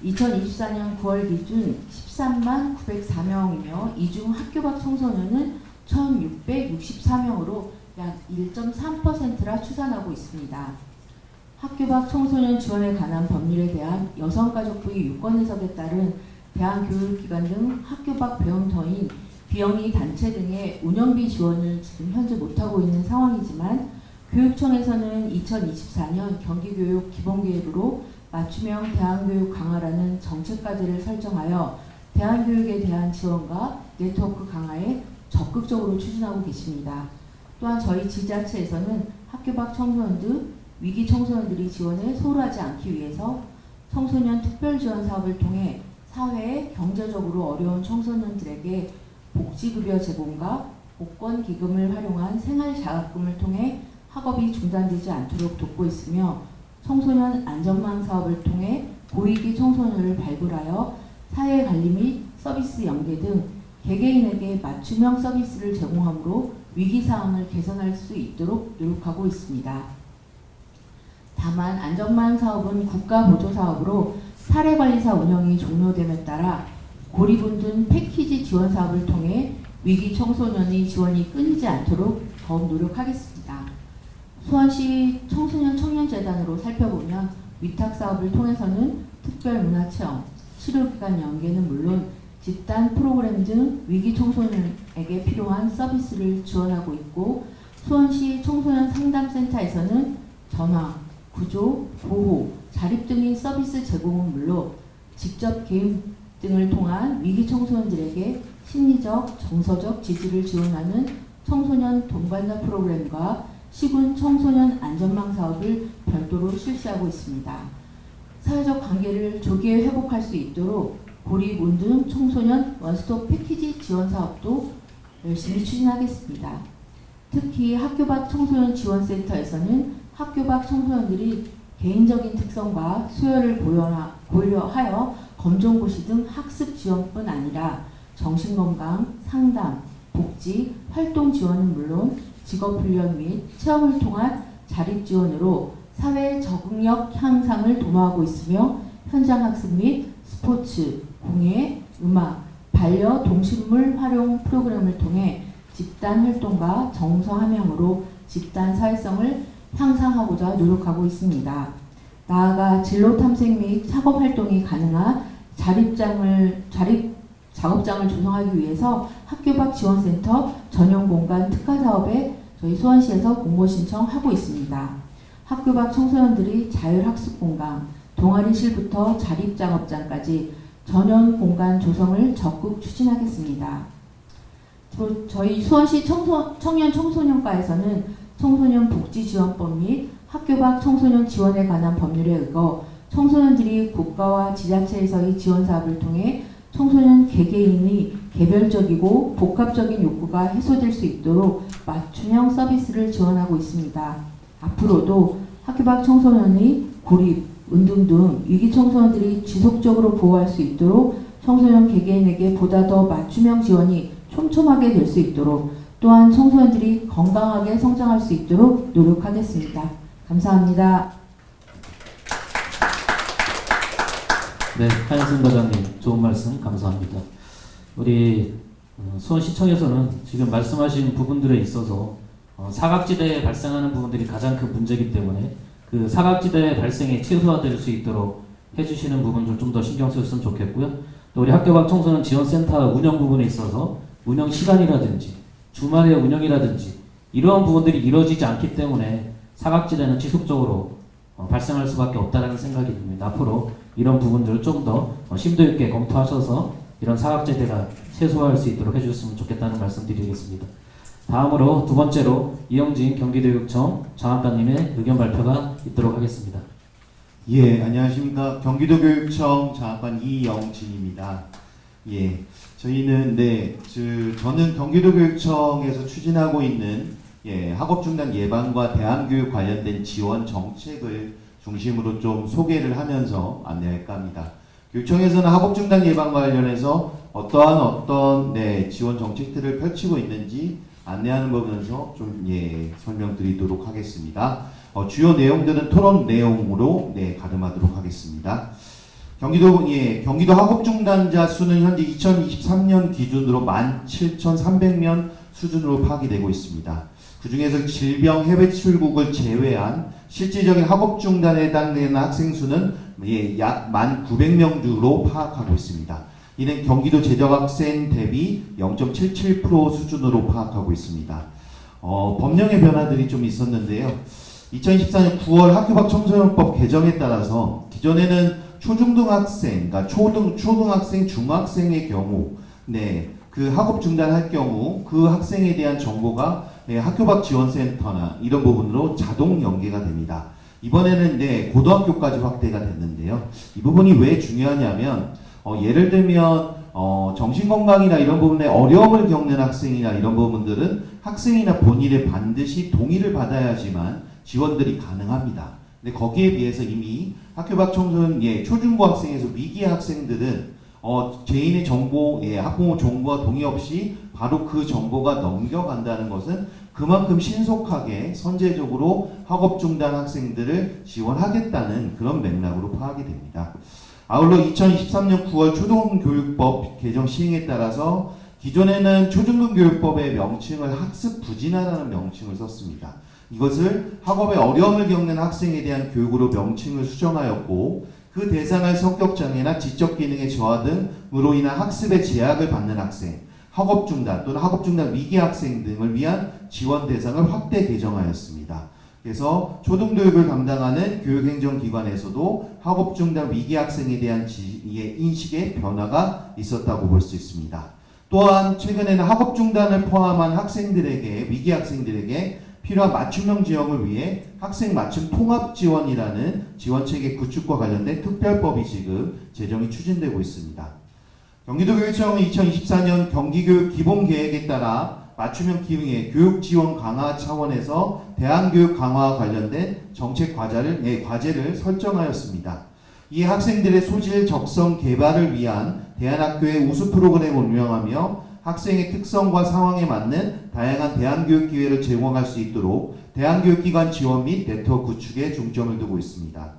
2024년 9월 기준 13만 904명이며 이 중 학교 밖 청소년은 1664명으로 약 1.3%라 추산하고 있습니다. 학교 밖 청소년 지원에 관한 법률에 대한 여성가족부의 유권 해석에 따른 대한교육기관 등 학교 밖 배움터인 비영리 단체 등의 운영비 지원을 지금 현재 못하고 있는 상황이지만 교육청에서는 2024년 경기교육 기본계획으로 맞춤형 대안교육 강화라는 정책과제를 설정하여 대안교육에 대한 지원과 네트워크 강화에 적극적으로 추진하고 계십니다. 또한 저희 지자체에서는 학교 밖 청소년들, 위기 청소년들이 지원에 소홀하지 않기 위해서 청소년 특별지원 사업을 통해 사회에 경제적으로 어려운 청소년들에게 복지급여 제공과 복권기금을 활용한 생활자금을 통해 학업이 중단되지 않도록 돕고 있으며 청소년 안전망 사업을 통해 고위기 청소년을 발굴하여 사회관리 및 서비스 연계 등 개개인에게 맞춤형 서비스를 제공함으로 위기상황을 개선할 수 있도록 노력하고 있습니다. 다만 안전망 사업은 국가보조사업으로 사례관리사 운영이 종료됨에 따라 고립운둔 패키지 지원 사업을 통해 위기 청소년의 지원이 끊이지 않도록 더욱 노력하겠습니다. 수원시 청소년 청년재단으로 살펴보면 위탁사업을 통해서는 특별문화체험, 치료기관 연계는 물론 집단 프로그램 등 위기 청소년에게 필요한 서비스를 지원하고 있고 수원시 청소년 상담센터에서는 전화, 구조, 보호, 자립 등의 서비스 제공은 물론 직접 개인 등을 통한 위기 청소년들에게 심리적, 정서적 지지를 지원하는 청소년 동반자 프로그램과 시군 청소년 안전망 사업을 별도로 실시하고 있습니다. 사회적 관계를 조기에 회복할 수 있도록 고립운둔 청소년 원스톱 패키지 지원 사업도 열심히 추진하겠습니다. 특히 학교 밖 청소년 지원센터에서는 학교 밖 청소년들이 개인적인 특성과 수요를 고려하여 검정고시 등 학습 지원뿐 아니라 정신건강, 상담, 복지, 활동 지원은 물론 직업훈련 및 체험을 통한 자립지원으로 사회 적응력 향상을 도모하고 있으며 현장학습 및 스포츠, 공예, 음악, 반려동식물 활용 프로그램을 통해 집단 활동과 정서 함양으로 집단 사회성을 향상하고자 노력하고 있습니다. 나아가 진로 탐색 및 작업 활동이 가능한 작업장을 조성하기 위해서 학교 밖 지원센터 전용 공간 특화 사업에 저희 수원시에서 공모 신청하고 있습니다. 학교 밖 청소년들이 자율학습 공간, 동아리실부터 자립작업장까지 전원 공간 조성을 적극 추진하겠습니다. 저희 수원시 청년 청소년과에서는 청소년 복지지원법 및 학교 밖 청소년 지원에 관한 법률에 의거 청소년들이 국가와 지자체에서의 지원 사업을 통해 청소년 개개인의 개별적이고 복합적인 욕구가 해소될 수 있도록 맞춤형 서비스를 지원하고 있습니다. 앞으로도 학교 밖 청소년의 고립, 운동 등 위기 청소년들이 지속적으로 보호할 수 있도록 청소년 개개인에게 보다 더 맞춤형 지원이 촘촘하게 될 수 있도록 또한 청소년들이 건강하게 성장할 수 있도록 노력하겠습니다. 감사합니다. 네, 하현승 과장님 좋은 말씀 감사합니다. 우리 수원시청에서는 지금 말씀하신 부분들에 있어서 사각지대에 발생하는 부분들이 가장 큰 문제이기 때문에 그 사각지대 발생이 최소화될 수 있도록 해주시는 부분들 좀 더 신경 쓰셨으면 좋겠고요. 또 우리 학교 밖 청소년 지원센터 운영 부분에 있어서 운영 시간이라든지 주말의 운영이라든지 이러한 부분들이 이루어지지 않기 때문에 사각지대는 지속적으로 발생할 수밖에 없다는 생각이 듭니다. 앞으로 이런 부분들을 좀 더 심도 있게 검토하셔서 이런 사각지대가 최소화할 수 있도록 해주셨으면 좋겠다는 말씀 드리겠습니다. 다음으로 두 번째로 이영진 경기도교육청 장학관님의 의견 발표가 있도록 하겠습니다. 예, 안녕하십니까. 경기도교육청 장학관 이영진입니다. 예, 저희는 저는 경기도교육청에서 추진하고 있는 학업중단 예방과 대안교육 관련된 지원 정책을 중심으로 좀 소개를 하면서 안내할까 합니다. 교육청에서는 학업중단 예방 관련해서 어떤 지원 정책들을 펼치고 있는지 안내하는 부분에서 좀 설명드리도록 하겠습니다. 주요 내용들은 토론 내용으로 가름하도록 하겠습니다. 경기도 학업중단자 수는 현재 2023년 기준으로 17,300명 수준으로 파악이 되고 있습니다. 그 중에서 질병 해외 출국을 제외한 실질적인 학업중단에 해당되는 학생 수는 약 1,900명 주로 파악하고 있습니다. 이는 경기도 재적학생 대비 0.77% 수준으로 파악하고 있습니다. 법령의 변화들이 좀 있었는데요. 2014년 9월 학교 밖 청소년법 개정에 따라서 기존에는 초중등학생, 그러니까 초등학생, 중학생의 경우, 그 학업 중단할 경우 그 학생에 대한 정보가 학교 밖 지원센터나 이런 부분으로 자동 연계가 됩니다. 이번에는 고등학교까지 확대가 됐는데요. 이 부분이 왜 중요하냐면 예를 들면 정신건강이나 이런 부분에 어려움을 겪는 학생이나 이런 부분들은 학생이나 본인의 반드시 동의를 받아야지만 지원들이 가능합니다. 근데 거기에 비해서 이미 학교 밖 청소년 초중고 학생에서 위기 학생들은 개인의 정보, 학부모 정보와 동의 없이 바로 그 정보가 넘겨간다는 것은 그만큼 신속하게 선제적으로 학업 중단 학생들을 지원하겠다는 그런 맥락으로 파악이 됩니다. 아울러 2023년 9월 초등교육법 개정 시행에 따라서 기존에는 초중등교육법의 명칭을 학습부진화라는 명칭을 썼습니다. 이것을 학업에 어려움을 겪는 학생에 대한 교육으로 명칭을 수정하였고 그 대상을 성격장애나 지적기능의 저하 등으로 인한 학습에 제약을 받는 학생, 학업중단 또는 학업중단 위기 학생 등을 위한 지원 대상을 확대 개정하였습니다. 그래서 초등교육을 담당하는 교육행정기관에서도 학업중단 위기 학생에 대한 인식의 변화가 있었다고 볼 수 있습니다. 또한 최근에는 학업중단을 포함한 학생들에게, 위기 학생들에게 필요한 맞춤형 지원을 위해 학생 맞춤 통합 지원이라는 지원체계 구축과 관련된 특별법이 지금 제정이 추진되고 있습니다. 경기도교육청은 2024년 경기교육 기본계획에 따라 맞춤형 기능의 교육 지원 강화 차원에서 대안교육 강화와 관련된 정책 과제를 설정하였습니다. 이 학생들의 소질 적성 개발을 위한 대안학교의 우수 프로그램을 운영하며 학생의 특성과 상황에 맞는 다양한 대안교육 기회를 제공할 수 있도록 대안교육기관 지원 및 네트워크 구축에 중점을 두고 있습니다.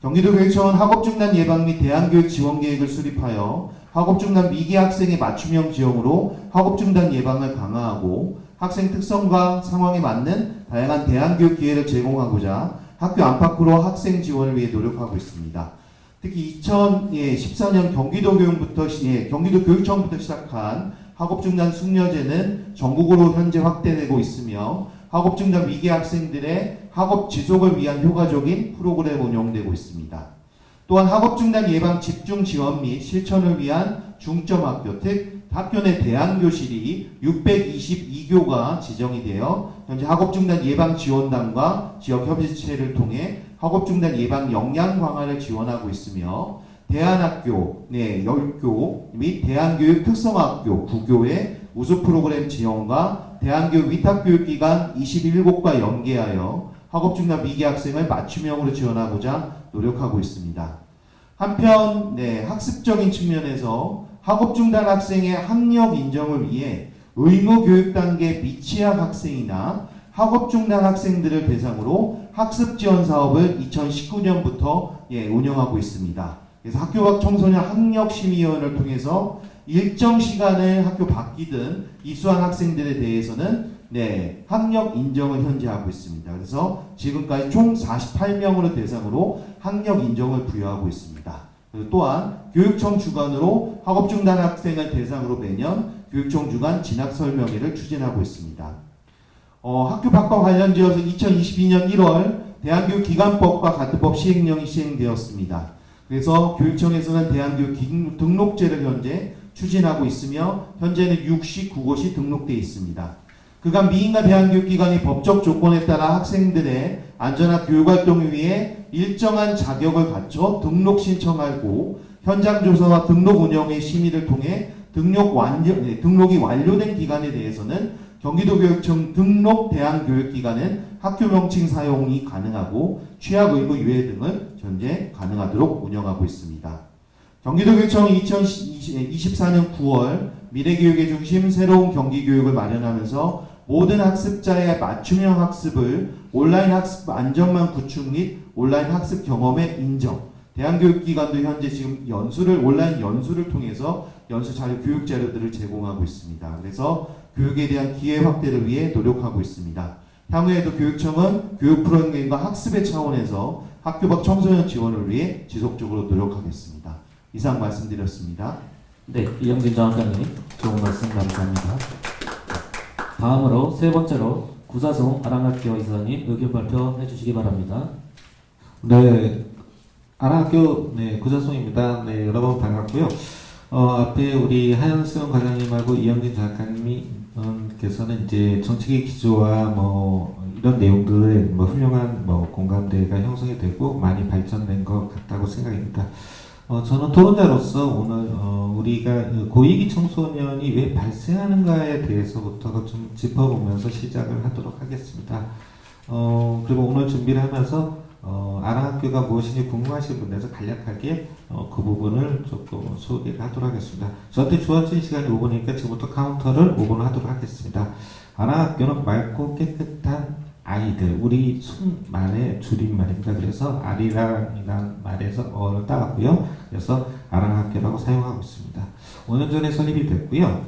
경기도교육청은 학업중단 예방 및 대안교육 지원 계획을 수립하여 학업중단 위기 학생의 맞춤형 지원으로 학업중단 예방을 강화하고 학생 특성과 상황에 맞는 다양한 대안교육 기회를 제공하고자 학교 안팎으로 학생 지원을 위해 노력하고 있습니다. 특히 2014년 경기도교육청부터 시작한 학업중단 숙려제는 전국으로 현재 확대되고 있으며 학업중단 위기 학생들의 학업 지속을 위한 효과적인 프로그램 운영되고 있습니다. 또한 학업중단 예방 집중 지원 및 실천을 위한 중점학교, 즉 학교 내 대안교실이 622교가 지정이 되어 현재 학업중단 예방 지원단과 지역협의체를 통해 학업중단 예방 역량 강화를 지원하고 있으며 대안학교 10교 및 대안교육 특성학교 9교의 우수 프로그램 지원과 대안교육 위탁교육기관 21곳과 연계하여 학업중단 위기 학생을 맞춤형으로 지원하고자 노력하고 있습니다. 한편 학습적인 측면에서 학업중단 학생의 학력 인정을 위해 의무교육단계 미취학 학생이나 학업중단 학생들을 대상으로 학습지원 사업을 2019년부터 운영하고 있습니다. 그래서 학교 밖 청소년 학력심의위원회를 통해서 일정 시간을 학교 바뀌든 이수한 학생들에 대해서는 네, 학력 인정을 현재 하고 있습니다. 그래서 지금까지 총 48명으로 대상으로 학력 인정을 부여하고 있습니다. 그리고 또한 교육청 주관으로 학업 중단 학생을 대상으로 매년 교육청 주관 진학 설명회를 추진하고 있습니다. 학교 밖과 관련지어서 2022년 1월 대한교육기관법과 같은 법 시행령이 시행되었습니다. 그래서 교육청에서는 대한교육 등록제를 현재 추진하고 있으며 현재는 69곳이 등록되어 있습니다. 그간 미인과 대한교육기관이 법적 조건에 따라 학생들의 안전한 교육활동을 위해 일정한 자격을 갖춰 등록 신청하고 현장 조사와 등록 운영의 심의를 통해 등록이 완료된 기간에 대해서는 경기도교육청 등록 대한교육기관은 학교 명칭 사용이 가능하고 취약 의무 유예 등을 현재 가능하도록 운영하고 있습니다. 경기도교육청은 2024년 9월 미래교육의 중심 새로운 경기교육을 마련하면서 모든 학습자의 맞춤형 학습을 온라인 학습 안전망 구축 및 온라인 학습 경험의 인정, 대한교육기관도 현재 지금 온라인 연수를 통해서 연수 자료, 교육 자료들을 제공하고 있습니다. 그래서 교육에 대한 기회 확대를 위해 노력하고 있습니다. 향후에도 교육청은 교육 프로그램과 학습의 차원에서 학교 밖 청소년 지원을 위해 지속적으로 노력하겠습니다. 이상 말씀드렸습니다. 네, 이영진 장학관님 좋은 말씀 감사합니다. 다음으로 세 번째로 구사송 아랑학교 이사님 의견 발표해 주시기 바랍니다. 네, 아랑학교 네, 구자송입니다. 네, 여러분 반갑고요. 앞에 우리 하현승 과장님하고 이영진 작가님께서는 이제 정책의 기조와 뭐 이런 내용들에 뭐 훌륭한 뭐 공감대가 형성이 되고 많이 발전된 것 같다고 생각합니다. 저는 토론자로서 오늘 우리가 고위기 청소년이 왜 발생하는가에 대해서부터 좀 짚어보면서 시작을 하도록 하겠습니다. 그리고 오늘 준비를 하면서 아랑학교가 무엇인지 궁금하신 분들에서 간략하게 그 부분을 조금 소개를 하도록 하겠습니다. 저한테 주어진 시간이 5분이니까 지금부터 카운터를 5분을 하도록 하겠습니다. 아랑학교는 맑고 깨끗한 아이들, 우리 순말의 줄임말입니다. 그래서 아리랑이라는 말에서 어를 따왔고요. 그래서 아랑학교라고 사용하고 있습니다. 5년 전에 설립이 됐고요.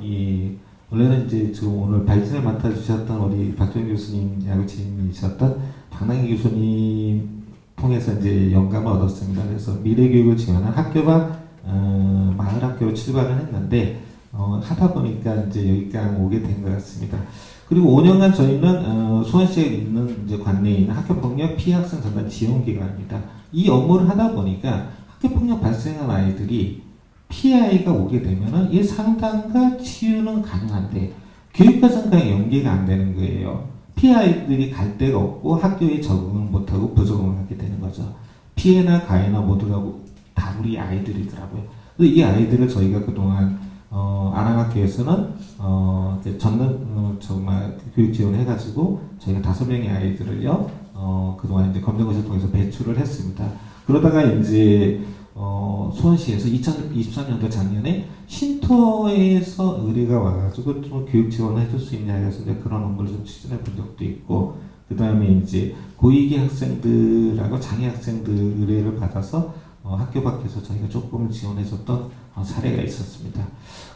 원래는 이제 지금 오늘 발진을 맡아주셨던 우리 박정희 교수님, 야구팀이셨던 박남기 교수님 통해서 이제 영감을 얻었습니다. 그래서 미래교육을 지원한 학교 밖 마을학교로 출발을 했는데 하다 보니까 이제 여기까지 오게 된 것 같습니다. 그리고 5년간 저희는 수원시에 있는 이제 관내에 있는 학교폭력 피해 학생 전담 지원기관입니다. 이 업무를 하다 보니까 학교폭력 발생한 아이들이 피해 아이가 오게 되면은 이 상담과 치유는 가능한데 교육과정과 연계가 안 되는 거예요. 피해 아이들이 갈 데가 없고 학교에 적응을 못하고 부적응을 하게 되는 거죠. 피해나 가해나 모두가 다 우리 아이들이더라고요. 그래서 이 아이들을 저희가 그동안 아랑학교에서는 정말 교육 지원을 해가지고 저희가 5명의 아이들을요 그동안 이제 검정고시를 통해서 배출을 했습니다. 그러다가 이제 수원시에서 2024년도 작년에 쉼터에서 의뢰가 와가지고 좀 교육 지원을 해줄 수 있냐 해서 이제 그런 업무를 좀 추진해 본 적도 있고, 그 다음에 이제 고위기 학생들하고 장애 학생들 의뢰를 받아서 학교 밖에서 저희가 조금 지원해줬던 사례가 있었습니다.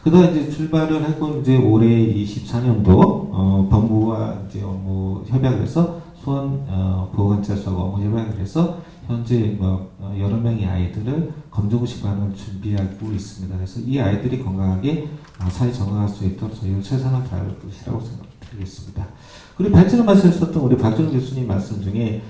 그다음 이제 출발을 하고 이제 올해 24년도 법무부와 이제 업무 협약을 해서 수원 보건자수하고 업무 협약을 해서 현재 여러 명의 아이들을 검정고시반을 준비하고 있습니다. 그래서 이 아이들이 건강하게 사회 적응할 수 있도록 저희가 최선을 다할 것이라고 생각드리겠습니다. 그리고 발전을 마셨었던 우리 박정희 교수님 말씀 중에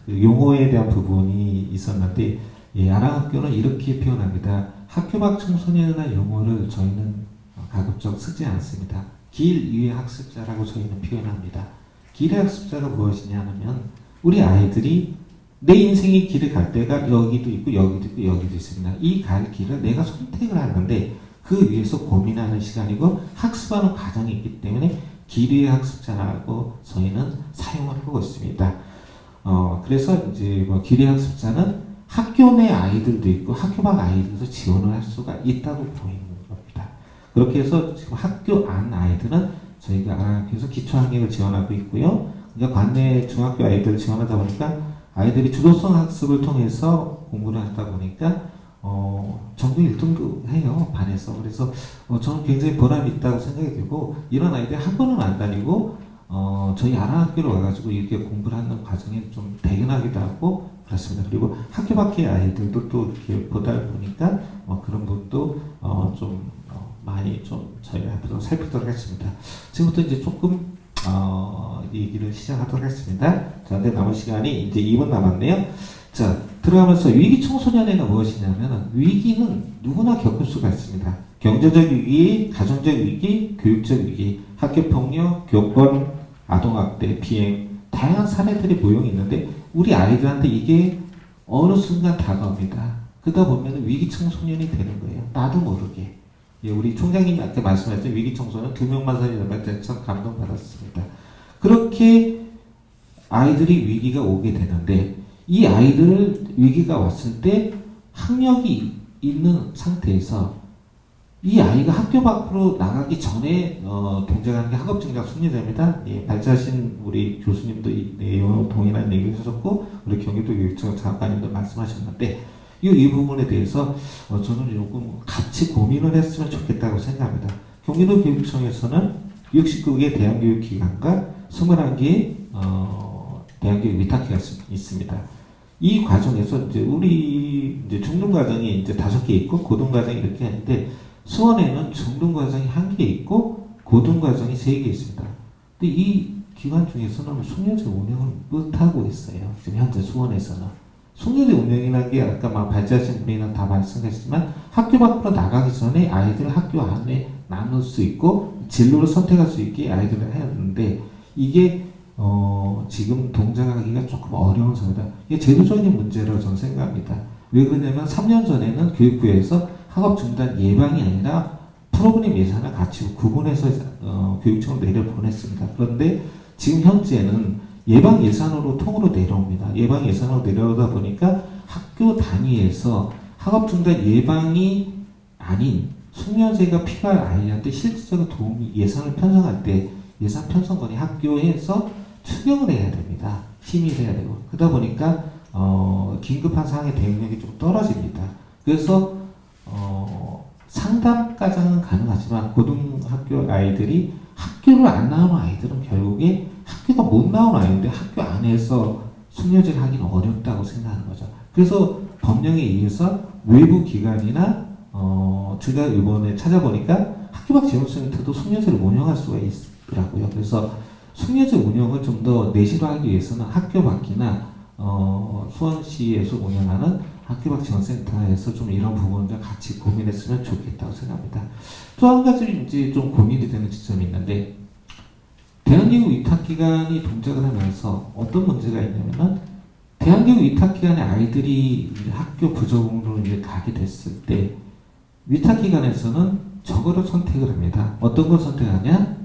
그 용어에 대한 부분이 있었는데, 아랑학교는 이렇게 표현합니다. 학교 밖 청소년이나 용어를 저희는 가급적 쓰지 않습니다. 길 위의 학습자라고 저희는 표현합니다. 길의 학습자가 무엇이냐면 우리 아이들이 내 인생의 길을 갈 때가 여기도 있고 여기도 있고 여기도 있습니다. 이 갈 길을 내가 선택을 하는데 그 위해서 고민하는 시간이고 학습하는 과정이 있기 때문에 길 위의 학습자라고 저희는 사용을 하고 있습니다. 그래서 이제 길 위의 학습자는 학교 내 아이들도 있고 학교 밖 아이들도 지원을 할 수가 있다고 보이는 겁니다. 그렇게 해서 지금 학교 안 아이들은 저희가 아랑학교에서 기초학력을 지원하고 있고요. 그러니까 관내 중학교 아이들을 지원하다 보니까 아이들이 주도성 학습을 통해서 공부를 하다 보니까 전국 1등도 해요, 반에서. 그래서 저는 굉장히 보람이 있다고 생각이 들고, 이런 아이들이 학원은 안 다니고 저희 아랑학교로 와가지고 이렇게 공부를 하는 과정이 좀 대견하기도 하고 그렇습니다. 그리고 학교 밖의 아이들도 또 이렇게 보다 보니까 그런 부분도 좀 많이 좀 저희가 앞으로 살피도록 하겠습니다. 지금부터 이제 조금 얘기를 시작하도록 하겠습니다. 자, 근데 남은 시간이 이제 2분 남았네요. 자, 들어가면서 위기 청소년에는 무엇이냐면, 위기는 누구나 겪을 수가 있습니다. 경제적 위기, 가정적 위기, 교육적 위기, 학교폭력, 교권, 아동학대, 비행, 다양한 사례들이 모형이 있는데 우리 아이들한테 이게 어느 순간 다가옵니다. 그러다 보면 위기 청소년이 되는 거예요. 나도 모르게. 예, 우리 총장님이 아까 말씀하셨죠. 위기 청소년 2명만 살리는 때 참 감동받았습니다. 그렇게 아이들이 위기가 오게 되는데, 이 아이들 위기가 왔을 때 학력이 있는 상태에서 이 아이가 학교 밖으로 나가기 전에 경쟁하는 게 학업증강 숙련자입니다. 예, 발제하신 우리 교수님도 이 내용 동일한 얘기를 하셨고, 우리 경기도교육청 장관님도 말씀하셨는데, 이 부분에 대해서 저는 조금 같이 고민을 했으면 좋겠다고 생각합니다. 경기도교육청에서는 60개의 대안교육기관과 21개의 대안교육 위탁기가 있습니다. 이 과정에서 이제 우리 이제 중등과정이 이제 5개 있고 고등과정이 이렇게 하는데, 수원에는 중등과정이 1개 있고 고등과정이 3개 있습니다. 근데 이 기관 중에서는 숙련제 운영을 못하고 있어요. 지금 현재 수원에서는. 숙련제 운영이라는 게 아까 막 발제하신 분이나 다 말씀하셨지만, 학교 밖으로 나가기 전에 아이들을 학교 안에 나눌 수 있고 진로를 선택할 수 있게 아이들을 해야 하는데, 이게 지금 동작하기가 조금 어려운 상황이다. 이게 제도적인 문제라고 저는 생각합니다. 왜 그러냐면 3년 전에는 교육부에서 학업 중단 예방이 아니라 프로그램 예산을 같이 구분해서 교육청으로 내려보냈습니다. 그런데 지금 현재는 예방 예산으로 통으로 내려옵니다. 예방 예산으로 내려오다 보니까 학교 단위에서 학업 중단 예방이 아닌 숙련제가 필요한 아이한테 실질적인 도움이 예산을 편성할 때 예산 편성권이 학교에서 추경을 해야 됩니다. 심의를 해야 되고. 그러다 보니까 긴급한 상황의 대응력이 좀 떨어집니다. 그래서 상담까지는 가능하지만 고등학교 아이들이 학교를 안 나오는 아이들은 결국에 학교가 못 나오는 아이인데 학교 안에서 숙련제를 하기는 어렵다고 생각하는 거죠. 그래서 법령에 의해서 외부 기관이나 제가 이번에 찾아보니까 학교 밖 재활센터도 숙련제를 운영할 수가 있더라고요. 그래서 숙련제 운영을 좀 더 내실화하기 위해서는 학교 밖이나 수원시에서 운영하는 학교 밖 지원센터에서 좀 이런 부분을 같이 고민했으면 좋겠다고 생각합니다. 또 한 가지 이제 좀 고민이 되는 지점이 있는데, 대한교육 위탁기관이 동작을 하면서 어떤 문제가 있냐면은, 대한교육 위탁기관의 아이들이 이제 학교 부적응으로 이제 가게 됐을 때 위탁기관에서는 저거를 선택을 합니다. 어떤 걸 선택하냐?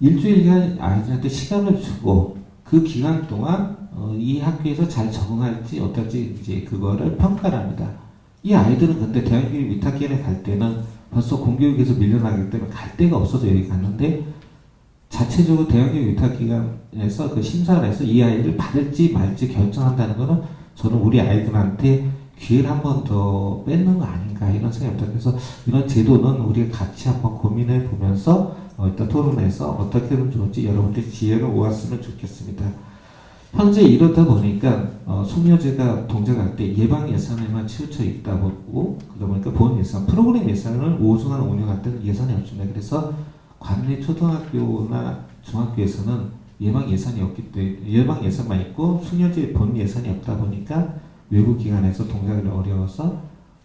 일주일간 아이들한테 시간을 주고 그 기간 동안 이 학교에서 잘 적응할지 어떨지 이제 그거를 평가를 합니다. 이 아이들은 근데 대학교육 위탁기관에 갈 때는 벌써 공교육에서 밀려나기 때문에 갈 데가 없어서 여기 갔는데, 자체적으로 대학교육 위탁기관에서 그 심사를 해서 이 아이를 받을지 말지 결정한다는 거는 저는 우리 아이들한테 기회를 한 번 더 뺏는 거 아닌가 이런 생각입니다. 그래서 이런 제도는 우리가 같이 한번 고민해 보면서 일단 토론해서 어떻게 하면 좋을지 여러분들 지혜를 모았으면 좋겠습니다. 현재 이렇다 보니까 숙련제가 동작할 때 예방 예산에만 치우쳐 있다 보고, 그러다 보니까 본 예산, 프로그램 예산을 5순환 운영할 때는 예산이 없습니다. 그래서 관내 초등학교나 중학교에서는 예방 예산이 없기 때문에 예방 예산만 있고 숙련제 본 예산이 없다 보니까 외부 기관에서 동작을 어려워서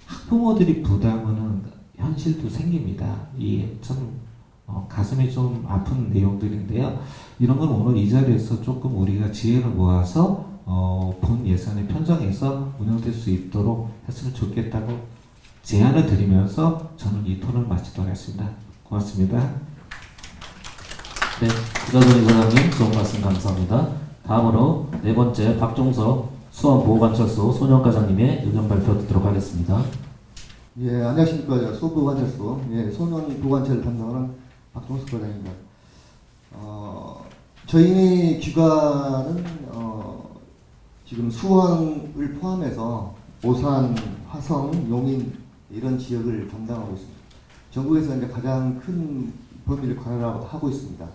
학부모들이 부담하는 현실도 생깁니다. 이게 참 가슴이 좀 아픈 내용들인데요. 이런 건 오늘 이 자리에서 조금 우리가 지혜를 모아서 본 예산에 편성해서 운영될 수 있도록 했으면 좋겠다고 제안을 드리면서 저는 이 토론을 마치도록 하겠습니다. 고맙습니다. 네, 구자돈 이사장님 좋은 말씀 감사합니다. 다음으로 네 번째 박종석 수원보호관찰소 소년과장님의 의견 발표 듣도록 하겠습니다. 예, 안녕하십니까. 수원보호관찰소 소년 보호관찰을 담당하는 박종석 과장입니다. 저희 기관은 지금 수원을 포함해서 오산, 화성, 용인 이런 지역을 담당하고 있습니다. 전국에서 이제 가장 큰 범위를 관할하고 있습니다.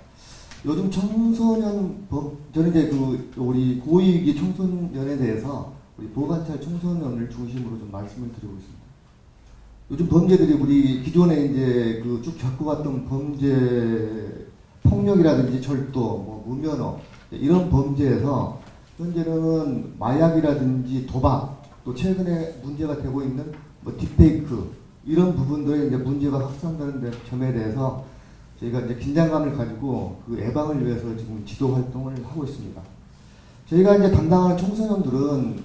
요즘 청소년 저는 이제 우리 고위기 청소년에 대해서 우리 보호관찰 청소년을 중심으로 좀 말씀을 드리고 있습니다. 요즘 범죄들이 우리 기존에 이제 쭉 겪어왔던 범죄, 폭력이라든지 절도, 뭐 무면허 이런 범죄에서 현재는 마약이라든지 도박, 또 최근에 문제가 되고 있는 뭐 딥페이크 이런 부분들의 이제 문제가 확산되는 점에 대해서 저희가 이제 긴장감을 가지고 그 예방을 위해서 지금 지도 활동을 하고 있습니다. 저희가 이제 담당하는 청소년들은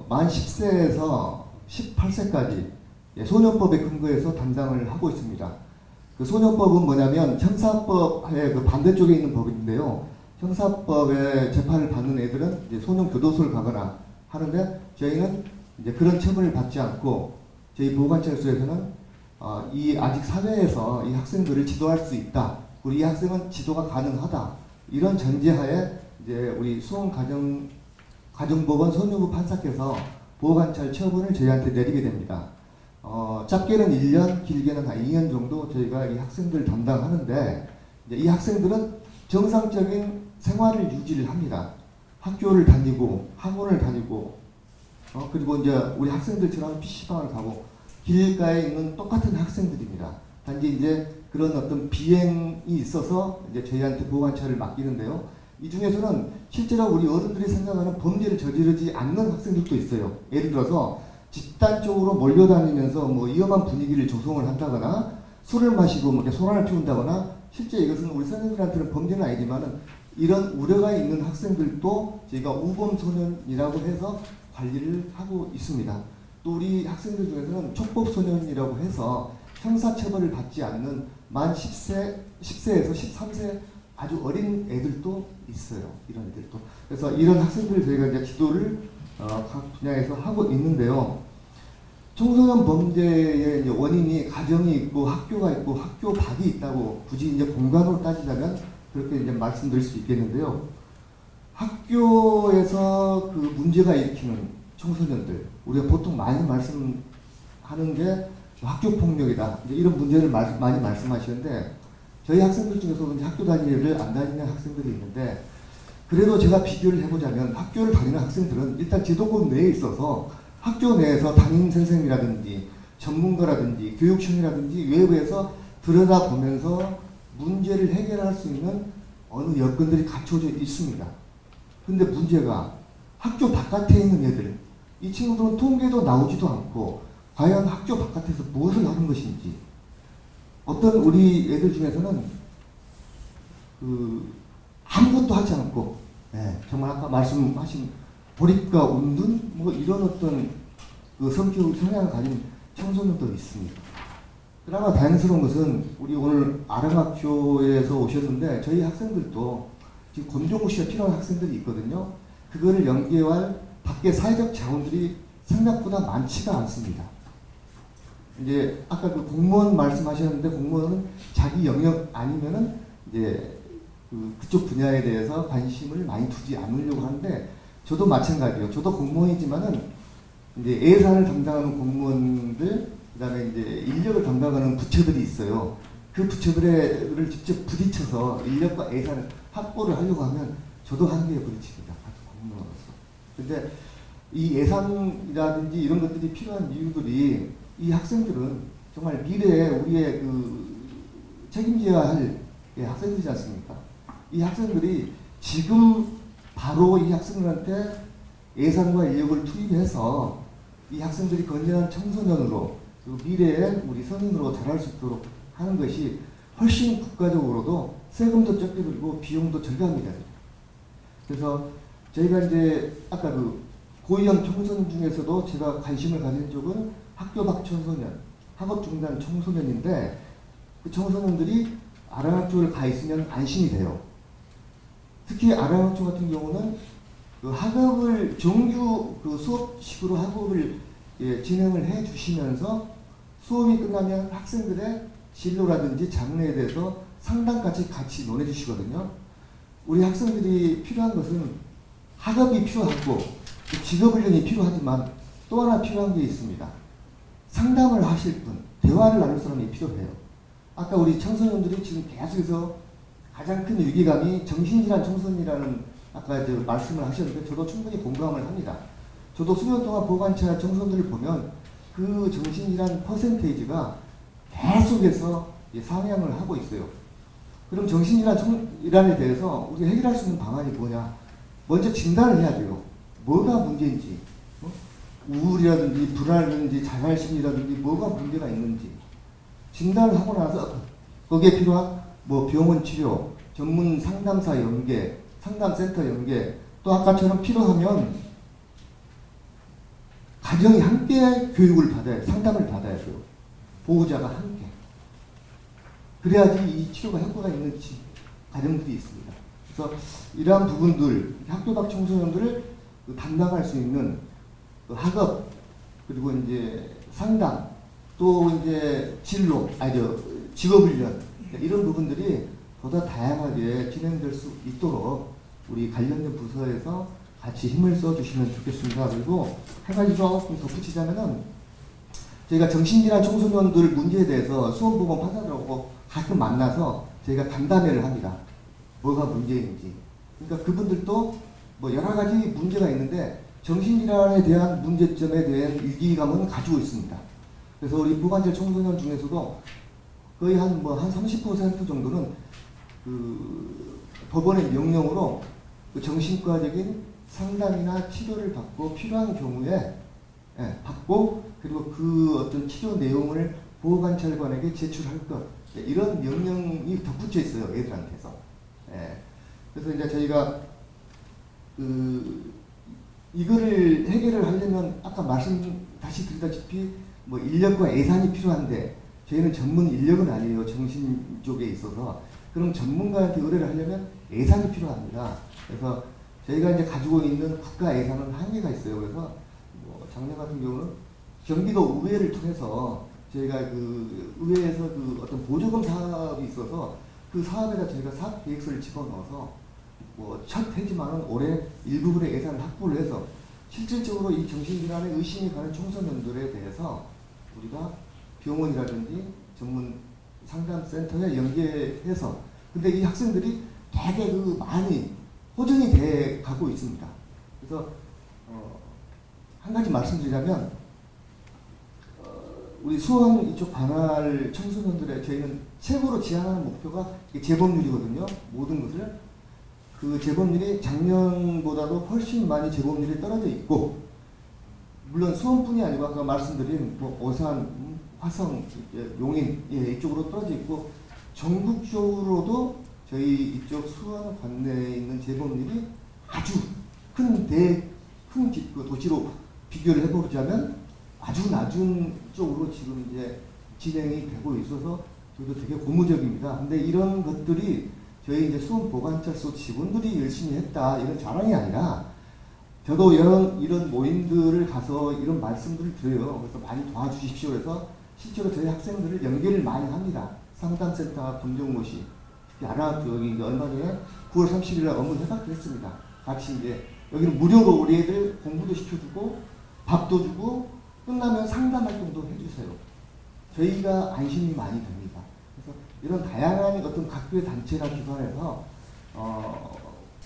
만 10세에서 18세까지 소년법에 근거해서 담당을 하고 있습니다. 그 소년법은 뭐냐면 형사법의 그 반대쪽에 있는 법인데요. 형사법에 재판을 받는 애들은 이제 소년 교도소를 가거나 하는데 저희는 이제 그런 처벌을 받지 않고 저희 보호관찰소에서는 이 아직 사회에서 이 학생들을 지도할 수 있다. 그리고 이 학생은 지도가 가능하다. 이런 전제하에 이제 우리 수원 가정법원 소년부 판사께서 보호관찰 처분을 저희한테 내리게 됩니다. 짧게는 1년, 길게는 한 2년 정도 저희가 이 학생들 담당하는데 이제 이 학생들은 정상적인 생활을 유지를 합니다. 학교를 다니고 학원을 다니고 그리고 이제 우리 학생들처럼 PC방을 가고 길가에 있는 똑같은 학생들입니다. 단지 이제 그런 어떤 비행이 있어서 이제 저희한테 보호관찰을 맡기는데요. 이 중에서는 실제로 우리 어른들이 생각하는 범죄를 저지르지 않는 학생들도 있어요. 예를 들어서 집단적으로 몰려다니면서 뭐 위험한 분위기를 조성을 한다거나 술을 마시고 뭐 이렇게 소란을 피운다거나 실제 이것은 우리 선생님들한테는 범죄는 아니지만은 이런 우려가 있는 학생들도 저희가 우범소년이라고 해서 관리를 하고 있습니다. 또 우리 학생들 중에서는 촉법소년이라고 해서 형사처벌을 받지 않는 만 10세에서 13세 아주 어린 애들도 있어요. 이런 애들도. 그래서 이런 학생들을 저희가 이제 지도를 각 분야에서 하고 있는데요. 청소년 범죄의 이제 원인이 가정이 있고 학교가 있고 학교 밖이 있다고 굳이 이제 공간으로 따지자면 그렇게 이제 말씀드릴 수 있겠는데요. 학교에서 그 문제가 일으키는 청소년들, 우리가 보통 많이 말씀하는 게 학교 폭력이다. 이제 이런 문제를 많이 말씀하시는데 저희 학생들 중에서도 이제 학교 다니는 안 다니는 학생들이 있는데 그래도 제가 비교를 해보자면 학교를 다니는 학생들은 일단 지도권 내에 있어서 학교 내에서 담임 선생이라든지 전문가라든지 교육청이라든지 외부에서 들여다보면서 문제를 해결할 수 있는 어느 여건들이 갖춰져 있습니다. 근데 문제가 학교 바깥에 있는 애들, 이 친구들은 통계도 나오지도 않고 과연 학교 바깥에서 무엇을 하는 것인지 어떤 우리 애들 중에서는 아무것도 하지 않고 정말 아까 말씀하신 보립과 운둔 뭐 이런 어떤 그 성향을 가진 청소년도 있습니다. 그나마 다행스러운 것은 우리 오늘 아랑학교에서 오셨는데 저희 학생들도 지금 권종우 씨가 필요한 학생들이 있거든요. 그거를 연계할 밖에 사회적 자원들이 생각보다 많지가 않습니다. 이제 아까 그 공무원 말씀하셨는데 공무원은 자기 영역 아니면은 이제 그쪽 분야에 대해서 관심을 많이 두지 않으려고 하는데 저도 마찬가지예요. 저도 공무원이지만은 이제 예산을 담당하는 공무원들 그다음에 이제 인력을 담당하는 부처들이 있어요. 그 부처들을 직접 부딪혀서 인력과 예산을 확보를 하려고 하면 저도 한계에 부딪힙니다. 공무원으로서. 근데 이 예산이라든지 이런 것들이 필요한 이유들이 이 학생들은 정말 미래에 우리의 책임져야 할 학생들이지 않습니까? 이 학생들이 지금 바로 이 학생들한테 예산과 인력을 투입해서 이 학생들이 건전한 청소년으로 그리고 미래에 우리 성인으로 자랄 수 있도록 하는 것이 훨씬 국가적으로도 세금도 적게 들고 비용도 절감이 됩니다. 그래서 저희가 이제 아까 고위험 청소년 중에서도 제가 관심을 가진 쪽은 학교 밖 청소년, 학업 중단 청소년인데 그 청소년들이 아랑학교를 가 있으면 안심이 돼요. 특히 아랑학교 같은 경우는 학업을 정규 수업식으로 학업을 진행을 해 주시면서 수업이 끝나면 학생들의 진로라든지 장래에 대해서 상담까지 같이 논해 주시거든요. 우리 학생들이 필요한 것은 학업이 필요하고 직업훈련이 필요하지만 또 하나 필요한 게 있습니다. 상담을 하실 분, 대화를 나눌 사람이 필요해요. 아까 우리 청소년들이 지금 계속해서 가장 큰 위기감이 정신질환 청소년이라는 아까 말씀을 하셨는데 저도 충분히 공감을 합니다. 저도 수년 동안 보관찰 청소년들을 보면 그 정신질환 퍼센테이지가 계속해서 상향을 하고 있어요. 그럼 정신질환에 대해서 우리가 해결할 수 있는 방안이 뭐냐? 먼저 진단을 해야 돼요. 뭐가 문제인지, 우울이라든지 불안이라든지 자살심리라든지 뭐가 문제가 있는지 진단을 하고 나서 거기에 필요한 뭐 병원 치료, 전문 상담사 연계, 상담센터 연계, 또 아까처럼 필요하면 가정이 함께 교육을 받아야, 상담을 받아야 돼요. 보호자가 함께. 그래야지 이 치료가 효과가 있는 가정들이 있습니다. 그래서 이러한 부분들, 학교 밖 청소년들을 담당할 수 있는 학업, 그리고 이제 상담, 또 이제 진로, 직업훈련, 이런 부분들이 보다 다양하게 진행될 수 있도록 우리 관련된 부서에서 같이 힘을 써주시면 좋겠습니다. 그리고 한 가지 조금 덧붙이자면은 저희가 정신질환 청소년들 문제에 대해서 수원보건 판사들하고 가끔 만나서 저희가 간담회를 합니다. 뭐가 문제인지. 그러니까 그분들도 뭐 여러 가지 문제가 있는데 정신질환에 대한 문제점에 대한 위기감은 가지고 있습니다. 그래서 우리 보관찰 청소년 중에서도 거의 한 30% 정도는 그 법원의 명령으로 그 정신과적인 상담이나 치료를 받고 필요한 경우에 받고 그리고 그 어떤 치료 내용을 보호관찰관에게 제출할 것 이런 명령이 덧붙여 있어요. 애들한테서. 그래서 이제 저희가 이거를 해결을 하려면 아까 다시 드리다시피 뭐 인력과 예산이 필요한데 저희는 전문 인력은 아니에요. 정신 쪽에 있어서. 그럼 전문가한테 의뢰를 하려면 예산이 필요합니다. 그래서 저희가 이제 가지고 있는 국가 예산은 한계가 있어요. 그래서 뭐 작년 같은 경우는 경기도 의회를 통해서 저희가 그 의회에서 그 어떤 보조금 사업이 있어서 그 사업에다 저희가 사업 계획서를 집어넣어서 뭐 첫 해지만은 올해 일부분의 예산을 확보를 해서 실질적으로 이 정신질환에 의심이 가는 청소년들에 대해서 우리가 병원이라든지 전문 상담센터에 연계해서 근데 이 학생들이 되게 많이 호전이 돼 가고 있습니다. 그래서 한 가지 말씀드리자면 우리 수원 이쪽 관할 청소년들의 저희는 최고로 지향하는 목표가 재범률이거든요. 모든 것을 그 재범률이 작년보다도 훨씬 많이 재범률이 떨어져 있고 물론 수원뿐이 아니고 아까 말씀드린 뭐 오산, 화성, 용인 이쪽으로 떨어져 있고 전국적으로도 저희 이쪽 수원 관내에 있는 재범률이 아주 큰 도시로 비교를 해보자면 아주 낮은 쪽으로 지금 이제 진행이 되고 있어서 저도 되게 고무적입니다. 근데 이런 것들이 저희 이제 수원 보관찰소 직원들이 열심히 했다 이런 자랑이 아니라 저도 이런 모임들을 가서 이런 말씀들을 드려요. 그래서 많이 도와주십시오. 그래서 실제로 저희 학생들을 연계를 많이 합니다. 상담센터 분정모시 특히 여기 얼마 전에 9월 30일에 업무 협약도 했습니다. 같이 이제 여기는 무료로 우리 애들 공부도 시켜주고 밥도 주고 끝나면 상담 활동도 해주세요. 저희가 안심이 많이 됩니다. 그래서 이런 다양한 어떤 각교의 단체나 기관에서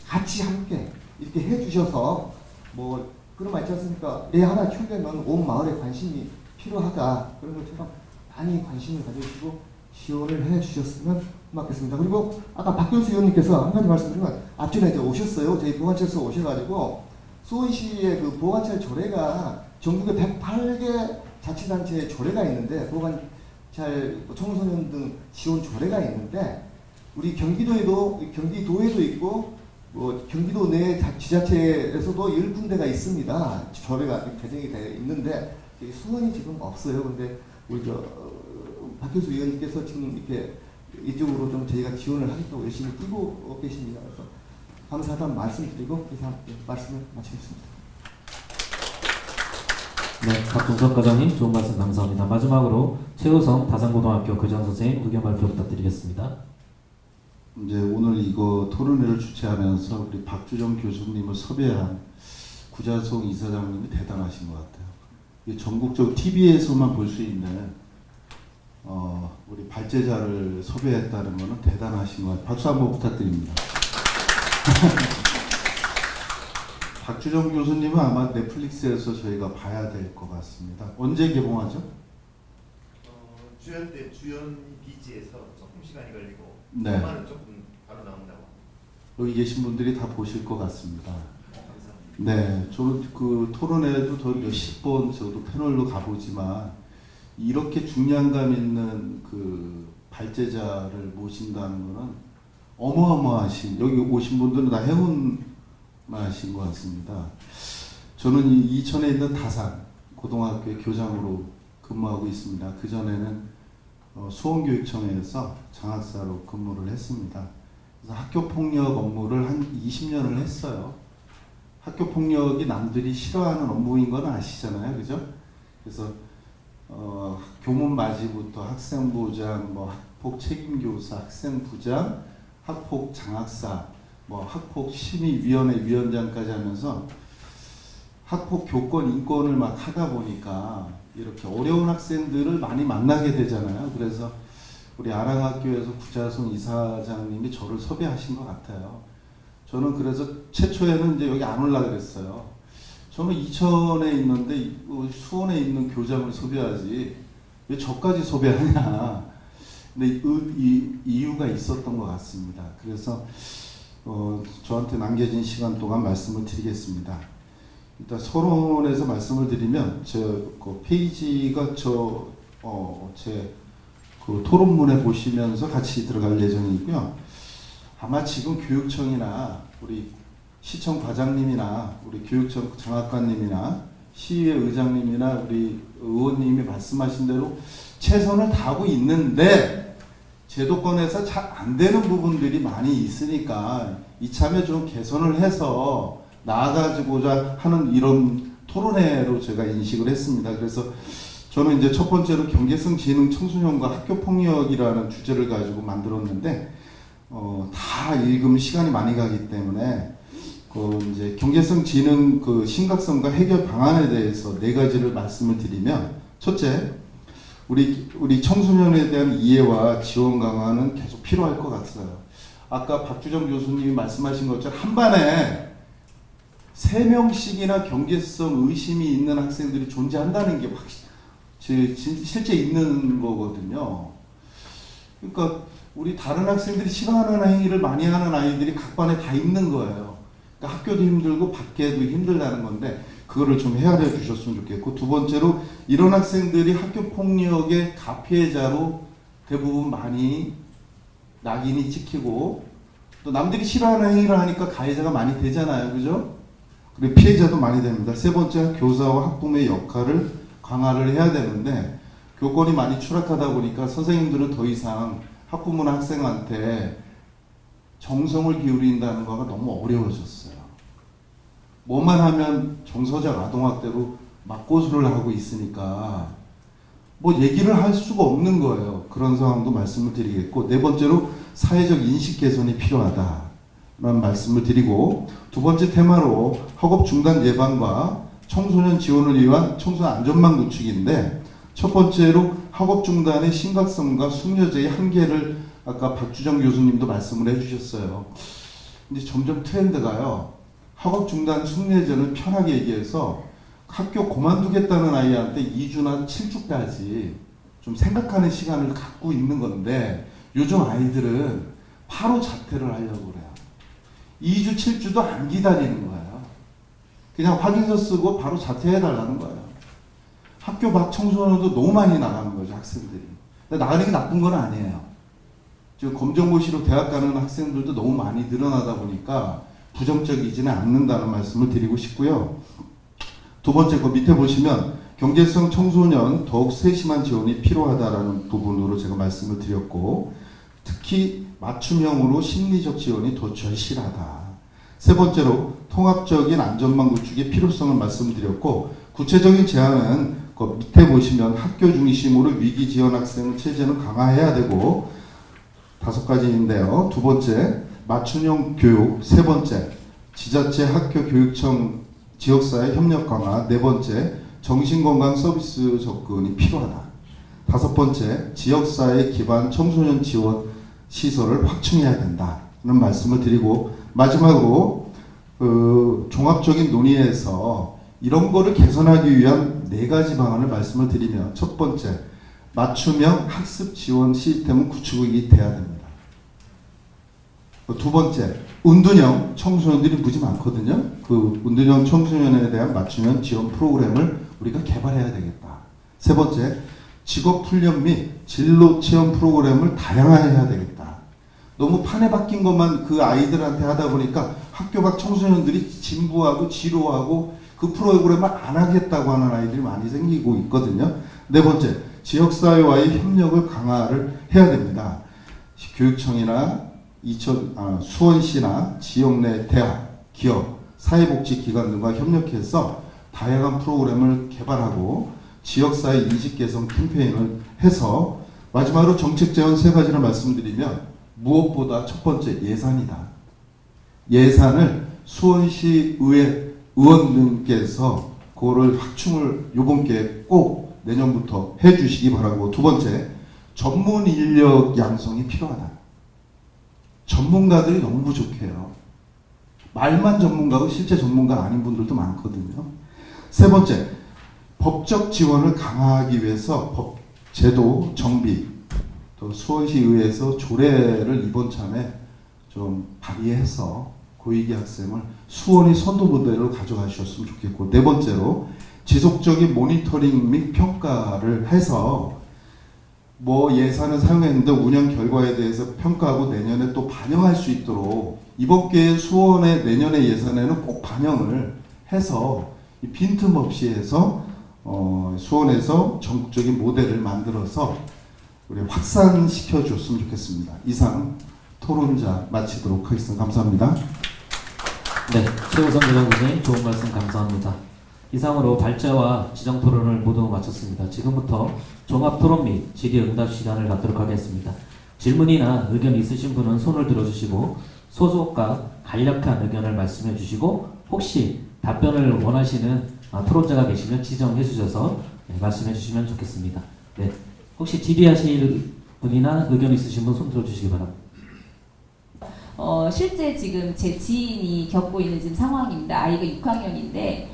같이 함께 이렇게 해주셔서 뭐 그런 말 있지 않습니까? 애 하나 키우려면 온 마을에 관심이 필요하다. 그런 것처럼 많이 관심을 가져주시고 지원을 해주셨으면 고맙겠습니다. 그리고 아까 박경수 의원님께서 한 가지 말씀드리면 앞전에 이제 오셨어요. 저희 보관찰소 오셔가지고 수원시의 그 보관찰 조례가 전국에 108개 자치단체의 조례가 있는데 보관찰 청소년 등 지원 조례가 있는데 우리 경기도에도 있고 뭐 경기도 내 지자체에서도 10군데가 있습니다. 조례가 개정이 되어 있는데 수원이 지금 없어요. 근데 우리 박효수 의원님께서 지금 이렇게 이쪽으로 좀 저희가 지원을 하겠다고 열심히 뛰고 계십니다. 그래서 감사하다는 말씀드리고 이상 말씀을 마치겠습니다. 네, 박종석 과장님 좋은 말씀 감사합니다. 마지막으로 최우성 다산고등학교 교장선생님 의견 발표 부탁드리겠습니다. 이제 오늘 이거 토론회를 주최하면서 우리 박주정 교수님을 섭외한 구자송 이사장님이 대단하신 것 같아요. 이게 전국적 TV에서만 볼 수 있는 우리 발제자를 섭외했다는 것은 대단하신 것 같아요. 박수 한번 부탁드립니다. 박주정 교수님은 아마 넷플릭스에서 저희가 봐야 될 것 같습니다. 언제 개봉하죠? 주연 때 주연 비지에서 조금 시간이 걸리고 네. 영화는 조금 바로 나온다고. 여기 계신 분들이 다 보실 것 같습니다. 감사합니다. 네, 저는 그 토론회도 더 몇십 번 저도 패널로 가보지만 이렇게 중량감 있는 그 발제자를 모신다는 것은 어마어마하신, 여기 오신 분들은 다 행운하신 것 같습니다. 저는 이 이천에 있는 다산 고등학교의 교장으로 근무하고 있습니다. 그 전에는 수원교육청에서 장학사로 근무를 했습니다. 그래서 학교폭력 업무를 한 20년을 했어요. 학교폭력이 남들이 싫어하는 업무인 건 아시잖아요. 그죠? 그래서 교문 맞이부터 학생부장, 뭐 학폭 책임교사, 학생부장, 학폭 장학사, 뭐 학폭 심의위원회 위원장까지 하면서 학폭 교권 인권을 막 하다 보니까 이렇게 어려운 학생들을 많이 만나게 되잖아요. 그래서 우리 아랑학교에서 구자송 이사장님이 저를 섭외하신 것 같아요. 저는 그래서 최초에는 이제 여기 안 올라 그랬어요. 저는 이천에 있는데 수원에 있는 교장을 섭외하지 왜 저까지 섭외하냐. 근데 이 이유가 있었던 것 같습니다. 그래서 저한테 남겨진 시간 동안 말씀을 드리겠습니다. 일단 서론에서 말씀을 드리면 그 페이지가 제 그 토론문에 보시면서 같이 들어갈 예정이고요. 아마 지금 교육청이나 우리 시청 과장님이나 우리 교육청 장학관님이나 시의회 의장님이나 우리 의원님이 말씀하신 대로 최선을 다하고 있는데 제도권에서 잘 안 되는 부분들이 많이 있으니까 이참에 좀 개선을 해서 나아가고자 하는 이런 토론회로 제가 인식을 했습니다. 그래서 저는 이제 첫 번째로 경계성 지능 청소년과 학교폭력이라는 주제를 가지고 만들었는데 다 읽으면 시간이 많이 가기 때문에 이제 경계성 지능 그 심각성과 해결 방안에 대해서 네 가지를 말씀을 드리면, 첫째, 우리 청소년에 대한 이해와 지원 강화는 계속 필요할 것 같아요. 아까 박주정 교수님이 말씀하신 것처럼 한 반에 3명씩이나 경계성 의심이 있는 학생들이 존재한다는 게 실제 있는 거거든요. 그러니까 우리 다른 학생들이 싫어하는 행위를 많이 하는 아이들이 각 반에 다 있는 거예요. 그러니까 학교도 힘들고 밖에도 힘들다는 건데 그거를 좀 헤아려 주셨으면 좋겠고, 두 번째로 이런 학생들이 학교 폭력의 가피해자로 대부분 많이 낙인이 찍히고 또 남들이 싫어하는 행위를 하니까 가해자가 많이 되잖아요. 그죠? 그리고 피해자도 많이 됩니다. 세 번째, 교사와 학부모의 역할을 강화를 해야 되는데 교권이 많이 추락하다 보니까 선생님들은 더 이상 학부모나 학생한테 정성을 기울인다는 거가 너무 어려워졌어요. 뭐만 하면 정서적 아동학대로 맞고수를 하고 있으니까 뭐 얘기를 할 수가 없는 거예요. 그런 상황도 말씀을 드리겠고, 네 번째로 사회적 인식 개선이 필요하다라는 말씀을 드리고, 두 번째 테마로 학업 중단 예방과 청소년 지원을 위한 청소년 안전망 구축인데, 첫 번째로 학업 중단의 심각성과 숙려제의 한계를 아까 박주정 교수님도 말씀을 해주셨어요. 이제 점점 트렌드가요, 학업 중단 숙려제는 편하게 얘기해서 학교 그만두겠다는 아이한테 2주나 7주까지 좀 생각하는 시간을 갖고 있는 건데, 요즘 아이들은 바로 자퇴를 하려고 그래요. 2주, 7주도 안 기다리는 거예요. 그냥 확인서 쓰고 바로 자퇴해달라는 거예요. 학교 밖 청소년도 너무 많이 나가는 거죠, 학생들이. 근데 나가는 게 나쁜 건 아니에요. 지금 검정고시로 대학 가는 학생들도 너무 많이 늘어나다 보니까 부정적이지는 않는다는 말씀을 드리고 싶고요. 두 번째, 그 밑에 보시면 경제성 청소년 더욱 세심한 지원이 필요하다라는 부분으로 제가 말씀을 드렸고, 특히 맞춤형으로 심리적 지원이 더 절실하다. 세 번째로 통합적인 안전망 구축의 필요성을 말씀드렸고, 구체적인 제안은 그 밑에 보시면 학교 중심으로 위기 지원 학생 체제는 강화해야 되고, 5가지인데요. 두 번째, 맞춤형 교육. 세 번째, 지자체 학교 교육청 지역사회 협력 강화. 네 번째, 정신건강 서비스 접근이 필요하다. 다섯 번째, 지역사회 기반 청소년 지원 시설을 확충해야 된다는 말씀을 드리고, 마지막으로 종합적인 논의에서 이런 거를 개선하기 위한 네 가지 방안을 말씀을 드리면, 첫 번째, 맞춤형 학습 지원 시스템은 구축이 돼야 됩니다. 두 번째, 운둔형 청소년들이 무지 많거든요. 그 운둔형 청소년에 대한 맞춤형 지원 프로그램을 우리가 개발해야 되겠다. 세 번째, 직업훈련 및 진로체험 프로그램을 다양화해야 되겠다. 너무 판에 박힌 것만 그 아이들한테 하다 보니까 학교 밖 청소년들이 진부하고 지루하고 그 프로그램을 안 하겠다고 하는 아이들이 많이 생기고 있거든요. 네 번째, 지역사회와의 협력을 강화를 해야 됩니다. 교육청이나 수원시나 지역 내 대학, 기업, 사회복지기관 등과 협력해서 다양한 프로그램을 개발하고 지역사회 인식 개선 캠페인을 해서, 마지막으로 정책 제안 세 가지를 말씀드리면, 무엇보다 첫 번째 예산이다. 예산을 수원시 의회 의원님께서 그거를 확충을 요번 기회에 꼭 내년부터 해주시기 바라고, 두 번째, 전문 인력 양성이 필요하다. 전문가들이 너무 부족해요. 말만 전문가고 실제 전문가 아닌 분들도 많거든요. 세 번째, 법적 지원을 강화하기 위해서 법 제도 정비, 또 수원시의회에서 조례를 이번 참에 좀 발의해서 고위기 학생을 수원이 선도 모델로 가져가셨으면 좋겠고, 네 번째로 지속적인 모니터링 및 평가를 해서 뭐 예산을 사용했는데 운영 결과에 대해서 평가하고 내년에 또 반영할 수 있도록 이번 기회에 수원의 내년의 예산에는 꼭 반영을 해서 빈틈없이 해서 수원에서 전국적인 모델을 만들어서 우리 확산시켜 줬으면 좋겠습니다. 이상 토론자 마치도록 하겠습니다. 감사합니다. 네, 최우선 대변인님 좋은 말씀 감사합니다. 이상으로 발제와 지정 토론을 모두 마쳤습니다. 지금부터 종합 토론 및 질의응답 시간을 갖도록 하겠습니다. 질문이나 의견 있으신 분은 손을 들어주시고 소속과 간략한 의견을 말씀해 주시고, 혹시 답변을 원하시는 토론자가 계시면 지정해 주셔서 말씀해 주시면 좋겠습니다. 네, 혹시 질의하실 분이나 의견 있으신 분 손 들어주시기 바랍니다. 실제 지금 제 지인이 겪고 있는 지금 상황입니다. 아이가 6학년인데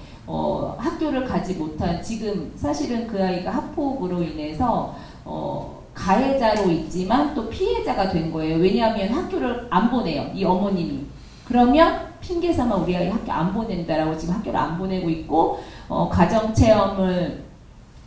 학교를 가지 못한, 지금 사실은 그 아이가 학폭으로 인해서 가해자로 있지만 또 피해자가 된 거예요. 왜냐하면 학교를 안 보내요, 이 어머님이. 그러면 핑계 삼아 우리 아이 학교 안 보낸다라고 지금 학교를 안 보내고 있고, 가정체험을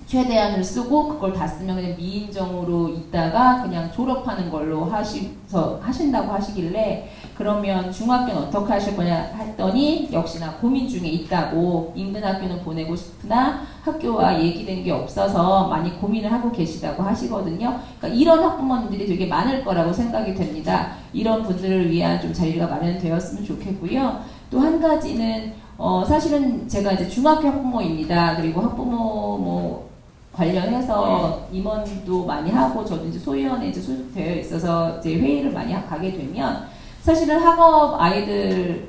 최대한을 쓰고 그걸 다 쓰면 그냥 미인정으로 있다가 그냥 졸업하는 걸로 하신다고 하시길래, 그러면 중학교는 어떻게 하실 거냐 했더니 역시나 고민 중에 있다고, 인근 학교는 보내고 싶으나 학교와 얘기된 게 없어서 많이 고민을 하고 계시다고 하시거든요. 그러니까 이런 학부모님들이 되게 많을 거라고 생각이 됩니다. 이런 분들을 위한 좀 자리가 마련되었으면 좋겠고요. 또 한 가지는 사실은 제가 이제 중학교 학부모입니다. 그리고 학부모 관련해서 임원도 많이 하고, 저도 이제 소위원회에 이제 소속되어 있어서 이제 회의를 많이 가게 되면, 사실은 학업 아이들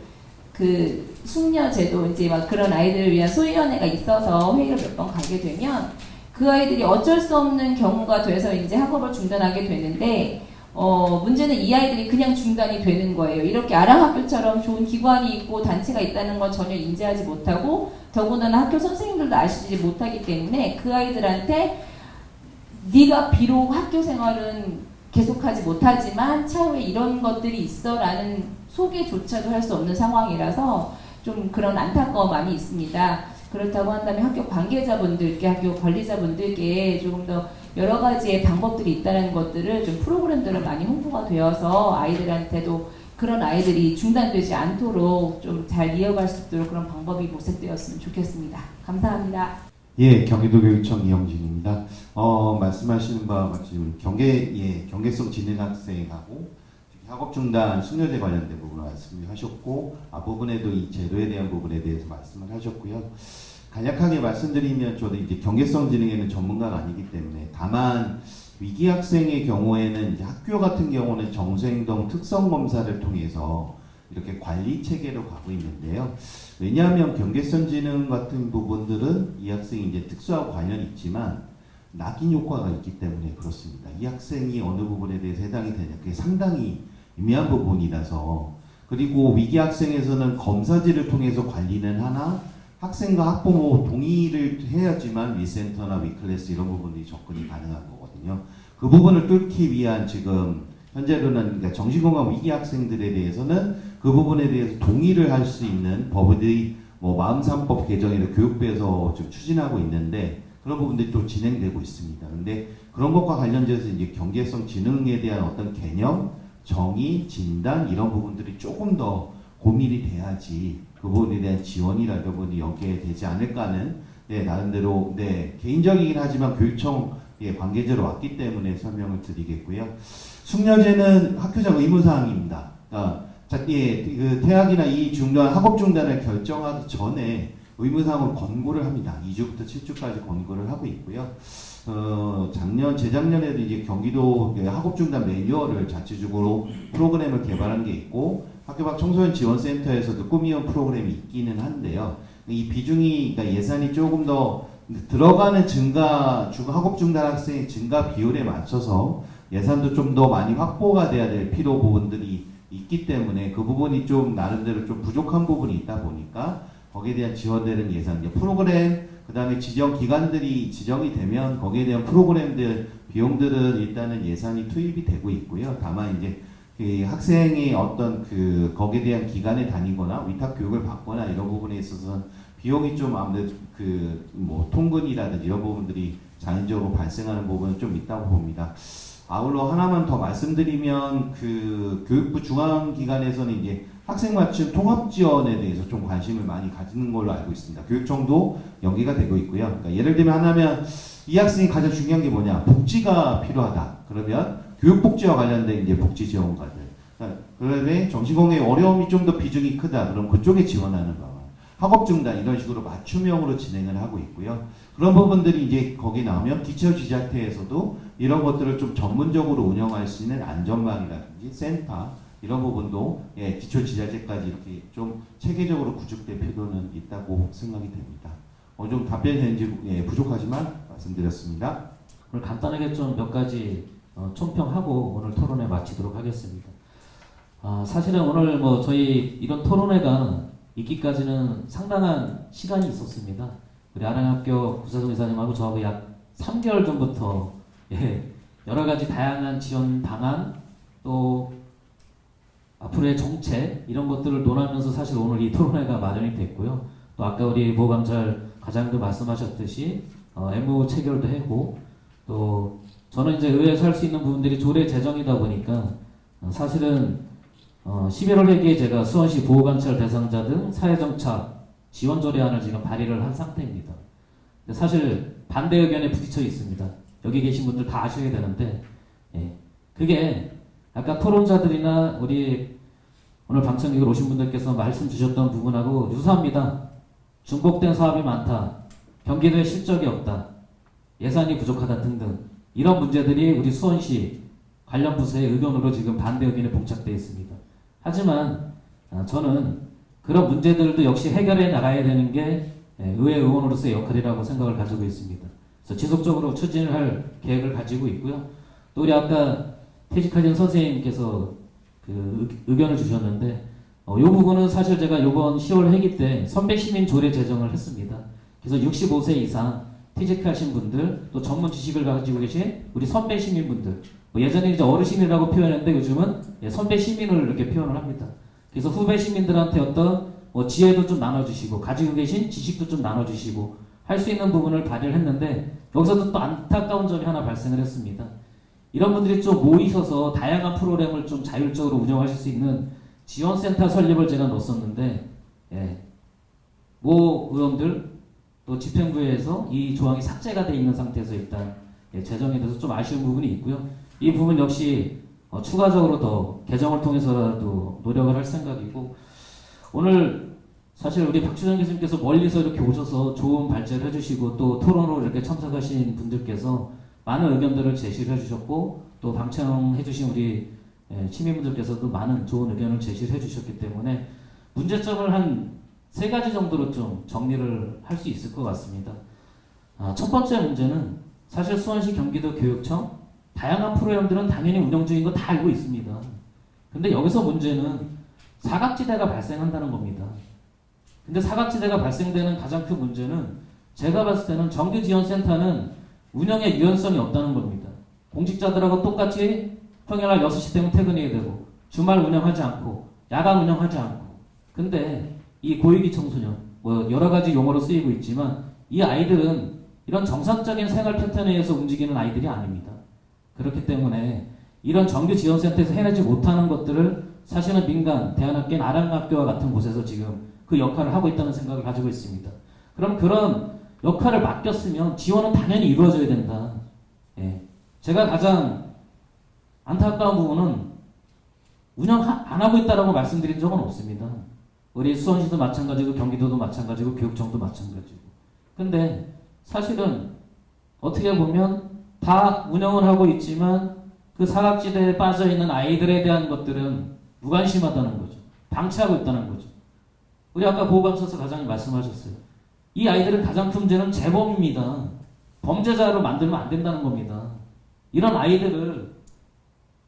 그 숙려제도 이제 막 그런 아이들을 위한 소위원회가 있어서 회의를 몇 번 가게 되면 그 아이들이 어쩔 수 없는 경우가 돼서 이제 학업을 중단하게 되는데, 문제는 이 아이들이 그냥 중단이 되는 거예요. 이렇게 아랑학교처럼 좋은 기관이 있고 단체가 있다는 건 전혀 인지하지 못하고, 더군다나 학교 선생님들도 아시지 못하기 때문에 그 아이들한테 네가 비록 학교 생활은 계속하지 못하지만 차후에 이런 것들이 있어 라는 소개조차도 할 수 없는 상황이라서 좀 그런 안타까움 많이 있습니다. 그렇다고 한다면 학교 관계자분들께, 학교 관리자분들께 조금 더 여러 가지의 방법들이 있다는 것들을 좀 프로그램들을 많이 홍보가 되어서 아이들한테도 그런 아이들이 중단되지 않도록 좀 잘 이어갈 수 있도록 그런 방법이 모색되었으면 좋겠습니다. 감사합니다. 예, 경기도교육청 이영진입니다. 말씀하시는 바와 같이 경계성 지능 학생하고 학업 중단 숙려제 관련된 부분을 말씀하셨고, 앞부분에도 이 제도에 대한 부분에 대해서 말씀을 하셨고요. 간략하게 말씀드리면, 저도 이제 경계성 지능에는 전문가가 아니기 때문에, 다만 위기 학생의 경우에는 이제 학교 같은 경우는 정서행동 특성 검사를 통해서 이렇게 관리 체계로 가고 있는데요. 왜냐하면 경계선 지능 같은 부분들은 이 학생이 이제 특수하고 관련이 있지만 낙인 효과가 있기 때문에 그렇습니다. 이 학생이 어느 부분에 대해서 해당이 되냐, 그게 상당히 미미한 부분이라서. 그리고 위기 학생에서는 검사지를 통해서 관리는 하나, 학생과 학부모 동의를 해야지만 위센터나 위클래스 이런 부분들이 접근이 가능한 거거든요. 그 부분을 뚫기 위한 지금 현재로는 그러니까 정신건강 위기 학생들에 대해서는 그 부분에 대해서 동의를 할 수 있는 법의 뭐 마음산법 개정이나 교육부에서 좀 추진하고 있는데 그런 부분들이 또 진행되고 있습니다. 근데 그런 것과 관련돼서 이제 경계성 지능에 대한 어떤 개념, 정의, 진단 이런 부분들이 조금 더 고민이 돼야지 그 부분에 대한 지원이라는 부분이 여기에 되지 않을까 하는 나름대로 개인적이긴 하지만 교육청 관계자로 왔기 때문에 설명을 드리겠고요. 숙려제는 학교장 의무사항입니다. 그 퇴학이나 이 중단, 학업 중단을 결정하기 전에 의무사항으로 권고를 합니다. 2주부터 7주까지 권고를 하고 있고요. 재작년에도 이제 경기도 학업 중단 매뉴얼을 자체적으로 프로그램을 개발한 게 있고 학교 밖 청소년 지원센터에서도 꾸미는 프로그램이 있기는 한데요. 이 비중이, 그러니까 예산이 조금 더 들어가는 학업 중단 학생의 증가 비율에 맞춰서 예산도 좀 더 많이 확보가 돼야 될 필요 부분들이 있기 때문에 그 부분이 좀 나름대로 좀 부족한 부분이 있다 보니까 거기에 대한 지원되는 예산, 프로그램, 그 다음에 지정 기관들이 지정이 되면 거기에 대한 프로그램들, 비용들은 일단은 예산이 투입이 되고 있고요. 다만 이제 그 학생이 어떤 거기에 대한 기관에 다니거나 위탁 교육을 받거나 이런 부분에 있어서는 비용이 좀 아무래도 통근이라든지 이런 부분들이 자연적으로 발생하는 부분은 좀 있다고 봅니다. 아울러 하나만 더 말씀드리면 교육부 중앙기관에서는 이제 학생 맞춤 통합 지원에 대해서 좀 관심을 많이 가지는 걸로 알고 있습니다. 교육청도 연계가 되고 있고요. 그러니까 예를 들면 하나면 이 학생이 가장 중요한 게 뭐냐, 복지가 필요하다. 그러면 교육복지와 관련된 이제 복지 지원가들. 그다음에 정신건강에 어려움이 좀 더 비중이 크다. 그럼 그쪽에 지원하는 방안. 학업 중단 이런 식으로 맞춤형으로 진행을 하고 있고요. 그런 부분들이 이제 거기 나오면 기초지자체에서도 이런 것들을 좀 전문적으로 운영할 수 있는 안전망이라든지 센터 이런 부분도 기초지자체까지 이렇게 좀 체계적으로 구축될 필요는 있다고 생각이 됩니다. 좀 답변이 되는지 부족하지만 말씀드렸습니다. 오늘 간단하게 좀 몇 가지 총평하고 오늘 토론회 마치도록 하겠습니다. 사실은 오늘 저희 이런 토론회가 있기까지는 상당한 시간이 있었습니다. 우리 아랑학교 구사동 이사님하고 저하고 약 3개월 전부터 여러 가지 다양한 지원 방안 또 앞으로의 정책 이런 것들을 논하면서 사실 오늘 이 토론회가 마련이 됐고요. 또 아까 우리 보감찰 과장도 말씀하셨듯이 MOU 체결도 했고 또 저는 이제 의회에서 할 수 있는 부분들이 조례 제정이다 보니까 사실은 11월 회기에 제가 수원시 보호관찰 대상자 등 사회정착 지원 조례안을 지금 발의를 한 상태입니다. 사실 반대 의견에 부딪혀 있습니다. 여기 계신 분들 다 아셔야 되는데 그게 아까 토론자들이나 우리 오늘 방청객으로 오신 분들께서 말씀 주셨던 부분하고 유사합니다. 중복된 사업이 많다. 경기도에 실적이 없다. 예산이 부족하다 등등 이런 문제들이 우리 수원시 관련 부서의 의견으로 지금 반대 의견에 봉착되어 있습니다. 하지만 저는 그런 문제들도 역시 해결해 나가야 되는 게 의회 의원으로서의 역할이라고 생각을 가지고 있습니다. 그래서 지속적으로 추진을 할 계획을 가지고 있고요. 또 우리 아까 퇴직하신 선생님께서 의견을 주셨는데 이 부분은 사실 제가 이번 10월 회기 때 선배시민 조례 제정을 했습니다. 그래서 65세 이상 퇴직하신 분들 또 전문 지식을 가지고 계신 우리 선배 시민분들 예전에 이제 어르신이라고 표현했는데 요즘은 선배 시민을 이렇게 표현을 합니다. 그래서 후배 시민들한테 어떤 지혜도 좀 나눠주시고 가지고 계신 지식도 좀 나눠주시고 할 수 있는 부분을 발의를 했는데 여기서도 또 안타까운 점이 하나 발생을 했습니다. 이런 분들이 좀 모이셔서 다양한 프로그램을 좀 자율적으로 운영하실 수 있는 지원센터 설립을 제가 넣었었는데 모 의원들 또 집행부에서 이 조항이 삭제가 되어 있는 상태에서 일단 제정에 대해서 좀 아쉬운 부분이 있고요. 이 부분 역시 추가적으로 더 개정을 통해서라도 노력을 할 생각이고 오늘 사실 우리 박주정 교수님께서 멀리서 이렇게 오셔서 좋은 발제를 해주시고 또 토론으로 이렇게 참석하신 분들께서 많은 의견들을 제시를 해주셨고 또 방청해주신 우리 시민분들께서도 많은 좋은 의견을 제시를 해주셨기 때문에 문제점을 한 3가지 정도로 좀 정리를 할 수 있을 것 같습니다. 첫 번째 문제는 사실 수원시 경기도 교육청 다양한 프로그램들은 당연히 운영 중인 거 다 알고 있습니다. 근데 여기서 문제는 사각지대가 발생한다는 겁니다. 근데 사각지대가 발생되는 가장 큰 문제는 제가 봤을 때는 정규지원센터는 운영의 유연성이 없다는 겁니다. 공직자들하고 똑같이 평일날 6시 되면 퇴근해야 되고 주말 운영하지 않고 야간 운영하지 않고 근데 이 고위기 청소년 뭐 여러 가지 용어로 쓰이고 있지만 이 아이들은 이런 정상적인 생활 패턴에 의해서 움직이는 아이들이 아닙니다. 그렇기 때문에 이런 정규지원센터에서 해내지 못하는 것들을 사실은 민간, 대안학교인 아랑학교와 같은 곳에서 지금 그 역할을 하고 있다는 생각을 가지고 있습니다. 그럼 그런 역할을 맡겼으면 지원은 당연히 이루어져야 된다. 제가 가장 안타까운 부분은 운영 안 하고 있다라고 말씀드린 적은 없습니다. 우리 수원시도 마찬가지고 경기도도 마찬가지고 교육청도 마찬가지고. 근데 사실은 어떻게 보면 다 운영을 하고 있지만 그 사각지대에 빠져있는 아이들에 대한 것들은 무관심하다는 거죠. 방치하고 있다는 거죠. 우리 아까 보호감찰서 과장님 말씀하셨어요. 이 아이들은 가장 큰 문제는 재범입니다. 범죄자로 만들면 안 된다는 겁니다. 이런 아이들을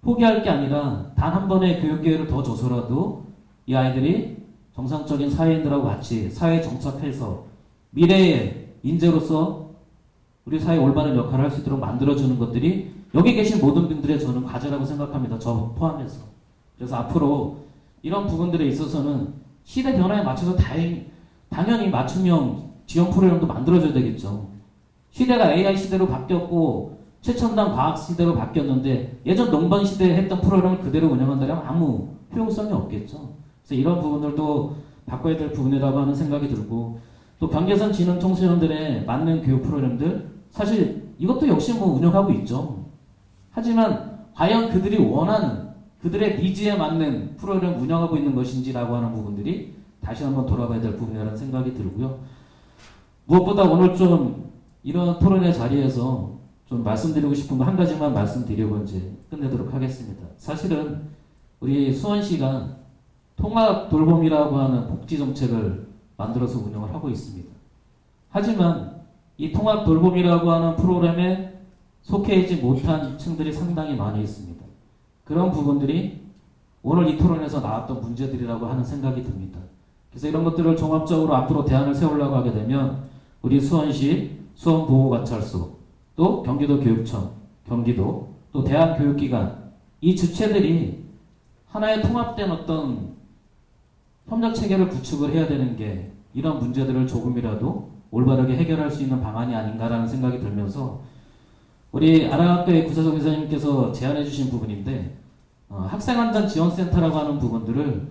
포기할 게 아니라 단 한 번의 교육 기회를 더 줘서라도 이 아이들이 정상적인 사회인들하고 같이 사회에 정착해서 미래의 인재로서 우리 사회에 올바른 역할을 할 수 있도록 만들어주는 것들이 여기 계신 모든 분들의 저는 과제라고 생각합니다. 저 포함해서. 그래서 앞으로 이런 부분들에 있어서는 시대 변화에 맞춰서 당연히 맞춤형 지원 프로그램도 만들어줘야 되겠죠. 시대가 AI 시대로 바뀌었고 최첨단 과학 시대로 바뀌었는데 예전 농번 시대에 했던 프로그램을 그대로 운영한다면 아무 효용성이 없겠죠. 그래서 이런 부분들도 바꿔야 될 부분이라고 하는 생각이 들고 또 경계선 지능 청소년들의 맞는 교육 프로그램들 사실 이것도 역시 뭐 운영하고 있죠. 하지만 과연 그들이 원하는 그들의 니즈에 맞는 프로그램을 운영하고 있는 것인지라고 하는 부분들이 다시 한번 돌아봐야 될 부분이라는 생각이 들고요. 무엇보다 오늘 좀 이런 토론의 자리에서 좀 말씀드리고 싶은 거 한 가지만 말씀드리고 이제 끝내도록 하겠습니다. 사실은 우리 수원시가 통합 돌봄이라고 하는 복지 정책을 만들어서 운영을 하고 있습니다. 하지만 이 통합 돌봄이라고 하는 프로그램에 속해 있지 못한 층들이 상당히 많이 있습니다. 그런 부분들이 오늘 이 토론에서 나왔던 문제들이라고 하는 생각이 듭니다. 그래서 이런 것들을 종합적으로 앞으로 대안을 세우려고 하게 되면 우리 수원시 수원보호관찰소 또 경기도 교육청, 경기도 또 대한교육기관 이 주체들이 하나의 통합된 어떤 협력 체계를 구축을 해야 되는 게 이런 문제들을 조금이라도 올바르게 해결할 수 있는 방안이 아닌가라는 생각이 들면서 우리 아랑학교의 구사석 이사님께서 제안해 주신 부분인데 학생안전지원센터라고 하는 부분들을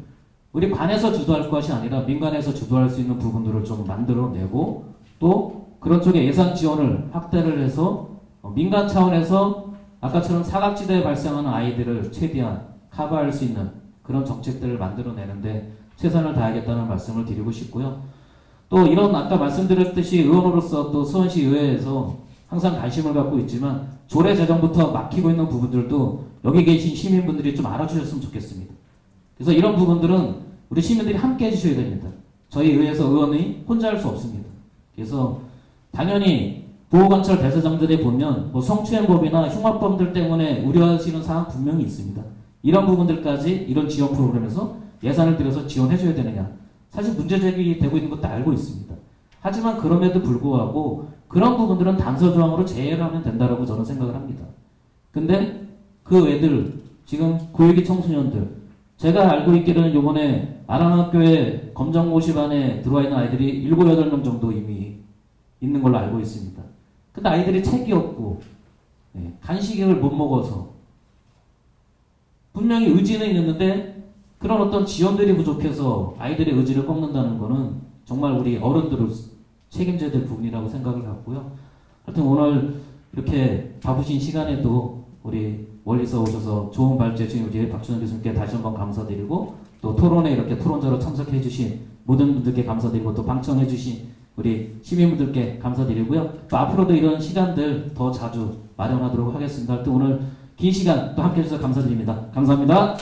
우리 관에서 주도할 것이 아니라 민간에서 주도할 수 있는 부분들을 좀 만들어내고 또 그런 쪽에 예산 지원을 확대를 해서 민간 차원에서 아까처럼 사각지대에 발생하는 아이들을 최대한 커버할 수 있는 그런 정책들을 만들어내는데 최선을 다하겠다는 말씀을 드리고 싶고요. 또 이런 아까 말씀드렸듯이 의원으로서 또 수원시 의회에서 항상 관심을 갖고 있지만 조례 제정부터 막히고 있는 부분들도 여기 계신 시민분들이 좀 알아주셨으면 좋겠습니다. 그래서 이런 부분들은 우리 시민들이 함께 해주셔야 됩니다. 저희 의회에서 의원이 혼자 할 수 없습니다. 그래서 당연히 보호관찰 대상자들이 보면 뭐 성추행법이나 흉악범들 때문에 우려하시는 사항 분명히 있습니다. 이런 부분들까지 이런 지원 프로그램에서 예산을 들여서 지원해줘야 되느냐. 사실 문제 제기되고 있는 것도 알고 있습니다. 하지만 그럼에도 불구하고 그런 부분들은 단서조항으로 제외를 하면 된다고 저는 생각을 합니다. 근데 그 애들, 지금 고위기 청소년들, 제가 알고 있기로는 요번에 아랑학교에 검정고시반에 들어와 있는 아이들이 7, 8명 정도 이미 있는 걸로 알고 있습니다. 근데 아이들이 책이 없고 간식을 못 먹어서 분명히 의지는 있는데 그런 어떤 지원들이 부족해서 아이들의 의지를 꺾는다는 거는 정말 우리 어른들을 책임져야 될 부분이라고 생각을 갖고요. 하여튼 오늘 이렇게 바쁘신 시간에도 우리 멀리서 오셔서 좋은 발제 해주신 우리 박준원 교수님께 다시 한번 감사드리고 또 토론에 이렇게 토론자로 참석해 주신 모든 분들께 감사드리고 또 방청해 주신 우리 시민분들께 감사드리고요. 또 앞으로도 이런 시간들 더 자주 마련하도록 하겠습니다. 또 오늘 긴 시간 또 함께 해주셔서 감사드립니다. 감사합니다.